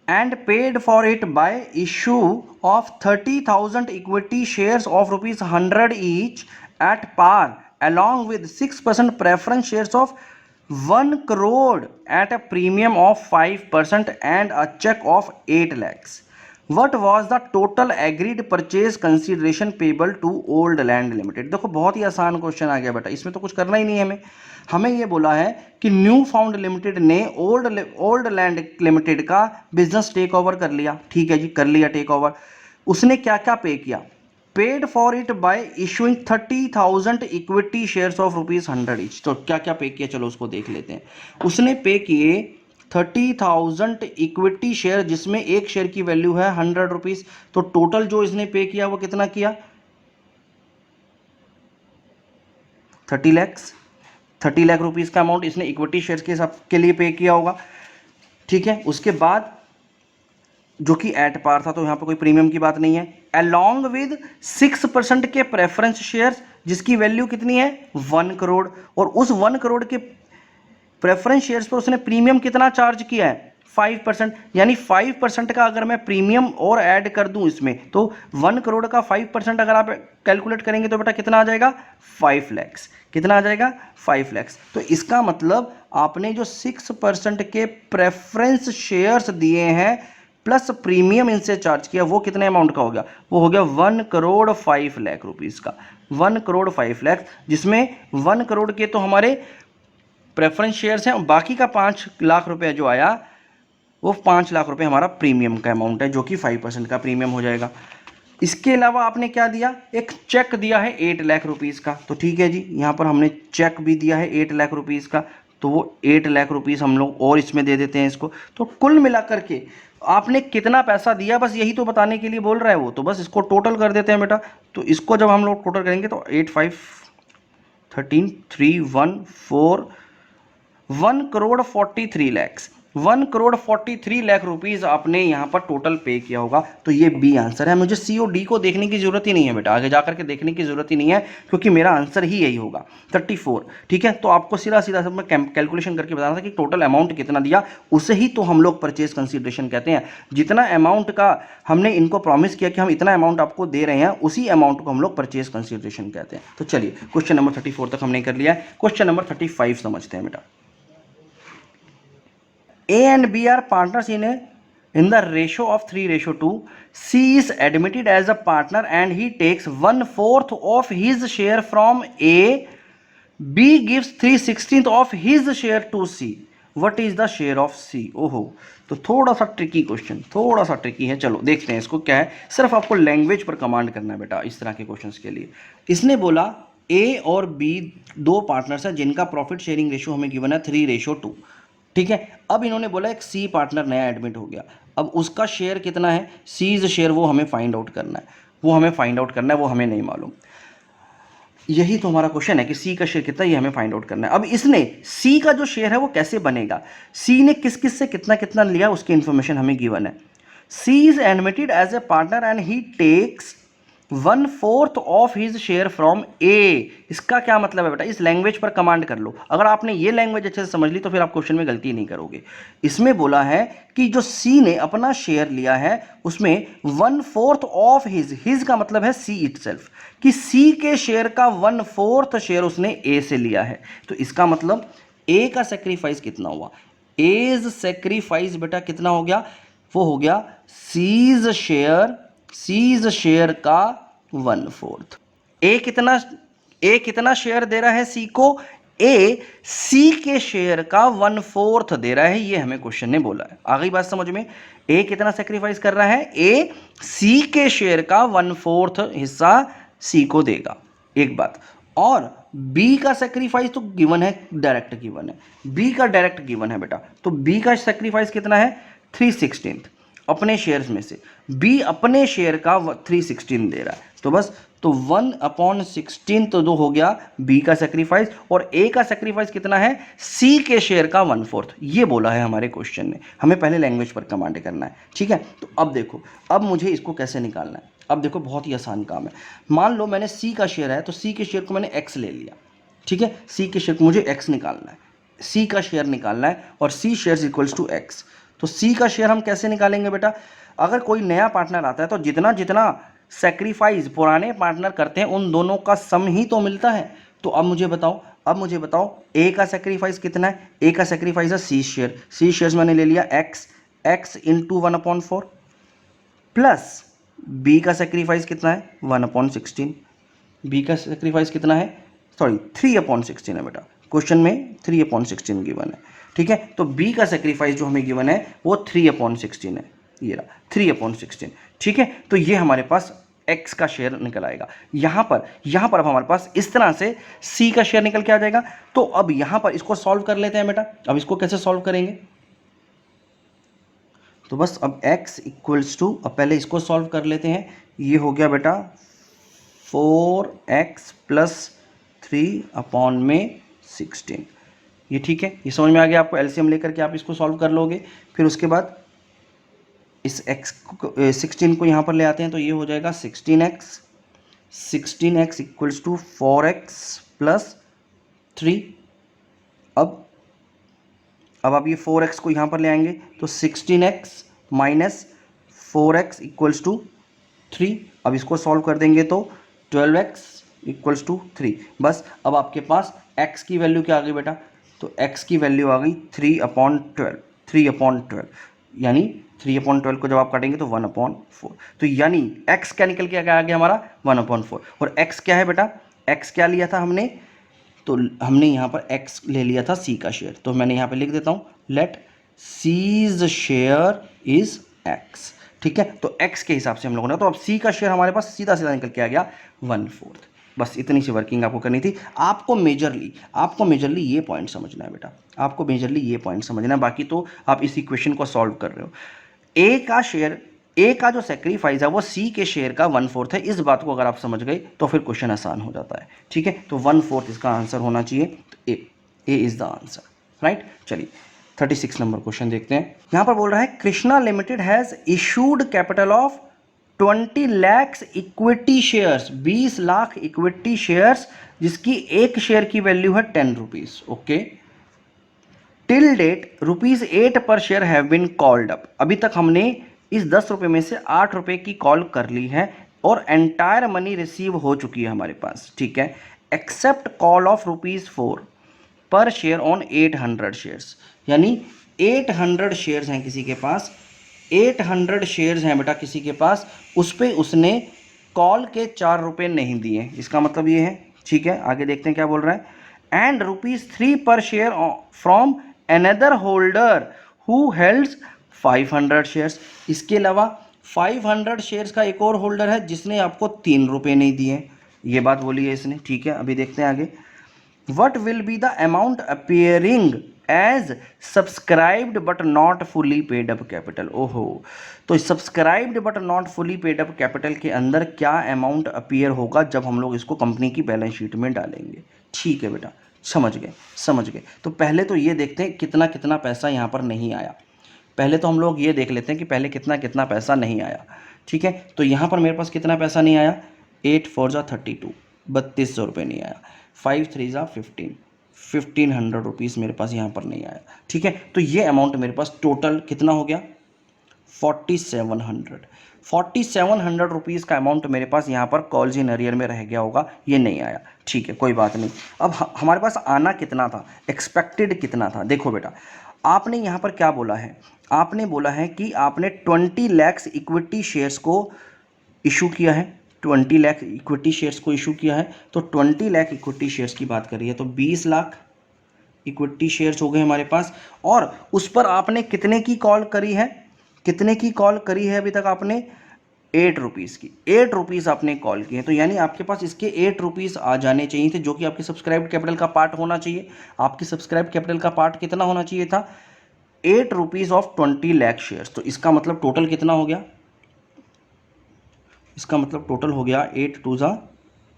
and paid for it by issue of 30,000 equity shares of rupees 100 each at par along with 6% preference shares of 1 crore at a premium of 5% and a check of 8 lakhs. What was the total agreed purchase consideration payable to old land limited? देखो बहुत ही आसान question आ गया बेटा, इसमें तो कुछ करना ही नहीं है हमें ये बोला है कि न्यू फाउंड लिमिटेड ने ओल्ड लैंड लिमिटेड का बिजनेस टेक ओवर कर लिया। ठीक है जी, कर लिया टेक ओवर। उसने क्या क्या पे किया? Paid for it by issuing 30,000 equity shares of rupees 100 each. तो क्या क्या पे किया, चलो उसको देख लेते हैं। उसने पे किए 30,000 इक्विटी शेयर, जिसमें एक शेयर की वैल्यू है 100 रुपीज। तो टोटल जो इसने पे किया वो कितना किया? 30 लाख रुपीस का अमाउंट इसने इक्विटी शेयर्स के हिसाब के लिए पे किया होगा। ठीक है, उसके बाद जो कि एट पार था, तो यहां पर कोई प्रीमियम की बात नहीं है। अलोंग विद 6% के प्रेफरेंस शेयर्स, जिसकी वैल्यू कितनी है? 1 करोड़। और उस 1 करोड़ के प्रेफरेंस शेयर्स पर उसने प्रीमियम कितना चार्ज किया है? 5%। यानी 5% का अगर मैं प्रीमियम और ऐड कर दूं इसमें, तो 1 करोड़ का 5% अगर आप कैलकुलेट करेंगे तो बेटा कितना आ जाएगा? 5 लैक्स। कितना आ जाएगा? 5 लैक्स। तो इसका मतलब आपने जो 6% के प्रेफरेंस शेयर्स दिए हैं प्लस प्रीमियम इनसे चार्ज किया, वो कितने अमाउंट का हो गया? वो हो गया 1 करोड़ 5 लाख रुपीस का। 1 करोड़ 5 लाख, जिसमें 1 करोड़ के तो हमारे प्रेफरेंस शेयर्स हैं, और बाकी का 5 लाख रुपए जो आया वो 5 लाख रुपए हमारा प्रीमियम का अमाउंट है, जो कि 5% का प्रीमियम हो जाएगा। इसके अलावा आपने क्या दिया? एक चेक दिया है 8 लाख रुपीज़ का। तो ठीक है जी, यहाँ पर हमने चेक भी दिया है 8 लाख रुपीज़ का, तो वो 8 लाख रुपीज़ हम लोग और इसमें दे देते हैं इसको। तो कुल मिलाकर के आपने कितना पैसा दिया, बस यही तो बताने के लिए बोल रहा है वो। तो बस इसको टोटल कर देते हैं बेटा। तो इसको जब हम लोग टोटल करेंगे तो 8 5 13 3 1 4 1 करोड़ 43 लैक्स। 1,43,00,000 रुपीज़ आपने यहाँ पर टोटल पे किया होगा। तो ये बी आंसर है। मुझे सी और डी को देखने की ज़रूरत ही नहीं है बेटा, आगे जा करके देखने की ज़रूरत ही नहीं है, क्योंकि मेरा आंसर ही यही होगा 34। ठीक है, तो आपको सीधा सीधा सब मैं कैलकुलेशन करके बताना था कि टोटल अमाउंट कितना दिया, उसे ही तो हम लोग परचेज कंसिडरेशन कहते हैं। जितना अमाउंट का हमने इनको प्रॉमिस किया कि हम इतना अमाउंट आपको दे रहे हैं, उसी अमाउंट को हम लोग परचेज कंसिडरेशन कहते हैं। तो चलिए क्वेश्चन नंबर 34 तक हमने कर लिया है। क्वेश्चन नंबर 35 समझते हैं बेटा। A and B are partners in the ratio of 3:2. C is admitted as a partner and he takes 1/4 of his share from A. B gives 3/16 of his share to C. What is the share of C? ओहो, तो थोड़ा सा tricky question, थोड़ा सा tricky है। चलो देखते हैं इसको क्या है। सिर्फ आपको लैंग्वेज पर कमांड करना है बेटा इस तरह के क्वेश्चंस के लिए। इसने बोला A और B दो पार्टनर्स हैं जिनका प्रॉफिट शेयरिंग रेशियो हमें गिवन है 3:2। ठीक है, अब इन्होंने बोला एक सी पार्टनर नया एडमिट हो गया, अब उसका शेयर कितना है, सीज शेयर, वो हमें फाइंड आउट करना है, वो हमें फाइंड आउट करना है, वो हमें नहीं मालूम। यही तो हमारा क्वेश्चन है कि सी का शेयर कितना, ये हमें फाइंड आउट करना है। अब इसने सी का जो शेयर है वो कैसे बनेगा, सी ने किस किस से कितना कितना लिया उसकी इंफॉर्मेशन हमें गिवन है। C is admitted as a partner and he takes 1/4 of his share from A. इसका क्या मतलब है बेटा, इस लैंग्वेज पर कमांड कर लो। अगर आपने ये लैंग्वेज अच्छे से समझ ली तो फिर आप क्वेश्चन में गलती नहीं करोगे। इसमें बोला है कि जो सी ने अपना शेयर लिया है उसमें 1/4 ऑफ हिज का मतलब है सी इटसेल्फ, कि सी के शेयर का 1/4 शेयर उसने ए से लिया है। तो इसका मतलब ए का सेक्रीफाइस कितना हुआ, एज सेक्रीफाइस बेटा कितना हो गया, वो हो गया सीज शेयर का 1/4। ए कितना शेयर दे रहा है सी को, ए सी के शेयर का 1/4 दे रहा है, ये हमें क्वेश्चन ने बोला है। आ गई बात समझ में। ए कितना सेक्रीफाइस कर रहा है, ए सी के शेयर का 1/4 हिस्सा सी को देगा, एक बात। और बी का सेक्रीफाइस तो गिवन है, डायरेक्ट गिवन है, बी का डायरेक्ट गिवन है बेटा। तो बी का सेक्रीफाइस कितना है 3/16 अपने शेयर्स में से, बी अपने शेयर का 3/16 दे रहा है। तो बस, तो 1/16 तो दो हो गया बी का सेक्रीफाइस, और ए का सेक्रीफाइस कितना है, सी के शेयर का 1/4। ये बोला है हमारे क्वेश्चन ने, हमें पहले लैंग्वेज पर कमांड करना है। ठीक है, तो अब देखो, अब मुझे इसको कैसे निकालना है। अब देखो बहुत ही आसान काम है। मान लो मैंने सी का शेयर है, तो सी के शेयर को मैंने एक्स ले लिया। ठीक है, सी के शेयर को मुझे एक्स निकालना है, सी का शेयर निकालना है, और C share equals to x. तो सी का शेयर हम कैसे निकालेंगे बेटा, अगर कोई नया पार्टनर आता है तो जितना जितना सेक्रीफाइस पुराने पार्टनर करते हैं उन दोनों का सम ही तो मिलता है। तो अब मुझे बताओ ए का सेक्रीफाइस कितना है, ए का सेक्रीफाइस है सी शेयर्स मैंने ले लिया एक्स इंटू 1/4, प्लस बी का सेक्रीफाइस कितना है 1/16, बी का सेक्रीफाइस कितना है, सॉरी 3/16 है बेटा, क्वेश्चन में 3/16 गिवन है। ठीक है, तो बी का सेक्रीफाइस जो हमें गिवन है वो 3/16 है, ये रहा 3/16। ठीक है, तो ये हमारे पास x का शेयर निकल आएगा। यहाँ पर अब हमारे पास इस तरह से c का शेयर निकल के आ जाएगा। तो अब यहाँ पर इसको सॉल्व कर लेते हैं बेटा। अब इसको कैसे सॉल्व करेंगे, तो बस अब x इक्वल्स टू, अब पहले इसको सॉल्व कर लेते हैं। ये हो गया बेटा 4x + 3/16। ये ठीक है, ये समझ में आ गया आपको। एलसीएम लेकर के आप इसको सॉल्व कर लोगे। फिर उसके बाद इस x को 16 को यहाँ पर ले आते हैं, तो ये हो जाएगा 16x इक्वल्स टू 4x + 3। अब आप ये 4x को यहाँ पर ले आएंगे, तो 16x - 4x इक्वल्स टू 3। अब इसको सॉल्व कर देंगे तो 12x इक्वल्स टू 3। बस, अब आपके पास x की वैल्यू क्या आ गई बेटा, तो x की वैल्यू आ गई 3/12, यानी 3/12 को जब आप काटेंगे तो 1/4। तो यानी x क्या निकल के आ गया हमारा 1/4। और x क्या है बेटा, x क्या लिया था हमने, तो हमने यहाँ पर x ले लिया था c का शेयर। तो मैंने यहाँ पे लिख देता हूँ, late c's share is x। ठीक है, तो x के हिसाब से हम लोगों ने, तो अब c का शेयर हमारे पास सीधा सीधा निकल के आ गया 1/4। बस इतनी सी वर्किंग आपको करनी थी। आपको मेजरली ये पॉइंट समझना है बेटा, आपको मेजरली ये पॉइंट समझना है। बाकी तो आप इस इक्वेशन को सॉल्व कर रहे हो। ए का जो सेक्रीफाइस है वो सी के शेयर का 1/4 है। इस बात को अगर आप समझ गए तो फिर क्वेश्चन आसान हो जाता है। ठीक है, तो 1/4 इसका आंसर होना चाहिए। तो ए इज द आंसर, राइट। चलिए 36 नंबर क्वेश्चन देखते हैं। यहाँ पर बोल रहा है Krishna limited has issued capital of 20 lakhs equity shares, 20 lakh equity shares, जिसकी एक शेयर की वैल्यू है 10 रुपीज। ओके, टिल डेट ₹8 पर share have been called up. अभी तक हमने इस 10 रुपये में से 8 रुपये की कॉल कर ली है और एंटायर मनी रिसीव हो चुकी है हमारे पास, ठीक है, एक्सेप्ट कॉल ऑफ ₹4 पर शेयर ऑन 800 शेयर्स। यानी 800 शेयर्स हैं किसी के पास, 800 शेयर्स हैं बेटा किसी के पास, उस पर उसने कॉल के 4 रुपये नहीं दिए। इसका मतलब ये है, ठीक है। आगे देखते हैं क्या बोल रहा है। And ₹3 per share from another holder who holds 500 shares. इसके अलावा 500 शेयर्स का एक और होल्डर है जिसने आपको 3 रुपये नहीं दिए। ये बात बोली है इसने, ठीक है। अभी देखते हैं आगे। What will be the amount appearing as subscribed but not fully paid up capital? ओहो, तो subscribed but not fully paid up capital के अंदर क्या अमाउंट अपीयर होगा जब हम लोग इसको कंपनी की बैलेंस शीट में डालेंगे। ठीक है बेटा, समझ गए। तो पहले तो ये देखते हैं कितना कितना पैसा यहाँ पर नहीं आया। पहले तो हम लोग ये देख लेते हैं कि पहले कितना कितना पैसा नहीं आया, ठीक है। तो यहाँ पर मेरे पास कितना पैसा नहीं आया, 8 4 जा 32, 3200 रुपये नहीं आया। 5 3 जा 15, 1500 रुपीज़ मेरे पास यहाँ पर नहीं आया, ठीक है। तो ये अमाउंट मेरे पास टोटल कितना हो गया, 4700 रुपीज़ का अमाउंट मेरे पास यहाँ पर कॉल्स इन अरियर में रह गया होगा, ये नहीं आया, ठीक है, कोई बात नहीं। अब हमारे पास आना कितना था, एक्सपेक्टेड कितना था। देखो बेटा, आपने यहाँ पर क्या बोला है, आपने बोला है कि आपने 20 lakhs इक्विटी शेयर्स को इशू किया है, 20 लाख इक्विटी शेयर्स को इशू किया है। तो 20 लाख इक्विटी शेयर्स की बात करी है, तो 20 लाख इक्विटी शेयर्स हो गए हमारे पास। और उस पर आपने कितने की कॉल करी है, कितने की कॉल करी है अभी तक आपने, 8 रुपीज़ की, 8 रुपीज़ आपने कॉल किए। तो यानी आपके पास इसके 8 रुपीज़ आ जाने चाहिए थे, जो कि आपके सब्सक्राइब्ड कैपिटल का पार्ट होना चाहिए। आपकी सब्सक्राइब कैपिटल का पार्ट कितना होना चाहिए था, 8 रुपीज़ ऑफ 20 लाख शेयर्स। तो इसका मतलब टोटल कितना हो गया, इसका मतलब टोटल हो गया 8 2 जा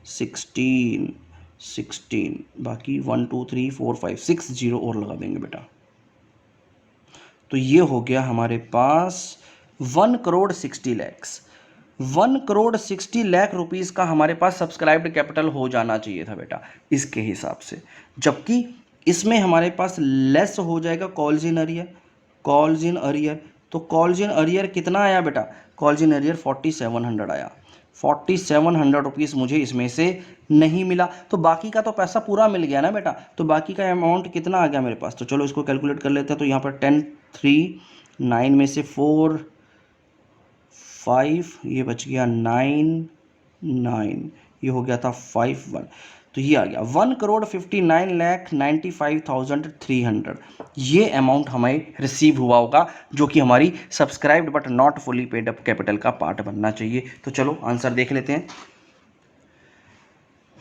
16, बाकी 1 2 3 4 5 6 जीरो और लगा देंगे बेटा। तो ये हो गया हमारे पास 1,60 लाख, 1,60 लाख रुपीज़ का हमारे पास सब्सक्राइब्ड कैपिटल हो जाना चाहिए था बेटा इसके हिसाब से। जबकि इसमें हमारे पास लेस हो जाएगा calls in arrear, calls in arrear. तो कॉल्स इन अरियर कितना आया बेटा, कॉल्स इन अरियर 4700 आया। 4700 रुपीज़ मुझे इसमें से नहीं मिला, तो बाकी का तो पैसा पूरा मिल गया ना बेटा। तो बाकी का अमाउंट कितना आ गया मेरे पास, तो चलो इसको कैलकुलेट कर लेते हैं। तो यहाँ पर 10 3 9 में से 4 5, ये बच गया 9 9, ये हो गया था 5 1, तो ये आ गया 1,59,95,300। ये अमाउंट हमें रिसीव हुआ होगा, जो कि हमारी subscribed but not fully paid up capital का पार्ट बनना चाहिए। तो चलो आंसर देख लेते हैं।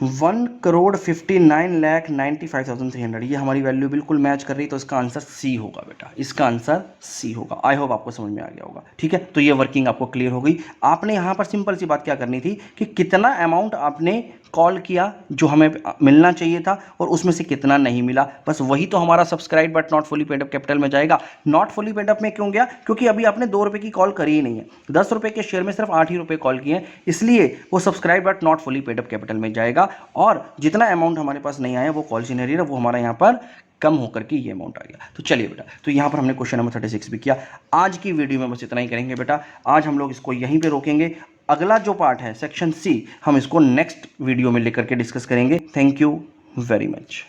1,59,95,300 ये हमारी वैल्यू बिल्कुल मैच कर रही है, तो इसका आंसर सी होगा बेटा, इसका आंसर सी होगा। आई होप आपको समझ में आ गया होगा, ठीक है। तो ये वर्किंग आपको क्लियर हो गई। आपने यहाँ पर सिंपल सी बात क्या करनी थी कि कितना अमाउंट आपने कॉल किया जो हमें मिलना चाहिए था और उसमें से कितना नहीं मिला, बस वही तो हमारा subscribe but not fully paid up capital में जाएगा। नॉट फुली पेड अप में क्यों गया, क्योंकि अभी आपने 2 रुपये की कॉल करी ही नहीं है, 10 रुपये के शेयर में सिर्फ 8 ही रुपये कॉल किए हैं, इसलिए वो subscribe but not fully paid up capital में जाएगा। और जितना अमाउंट हमारे पास नहीं आया वो कॉल इन अरियर, वो हमारा यहाँ पर कम होकर के ये अमाउंट आ गया। तो चलिए बेटा, तो यहाँ पर हमने क्वेश्चन नंबर 36 भी किया। आज की वीडियो में बस इतना ही करेंगे बेटा, आज हम लोग इसको यहीं पे रोकेंगे। अगला जो पार्ट है सेक्शन सी, हम इसको नेक्स्ट वीडियो में लेकर के डिस्कस करेंगे। Thank you very much.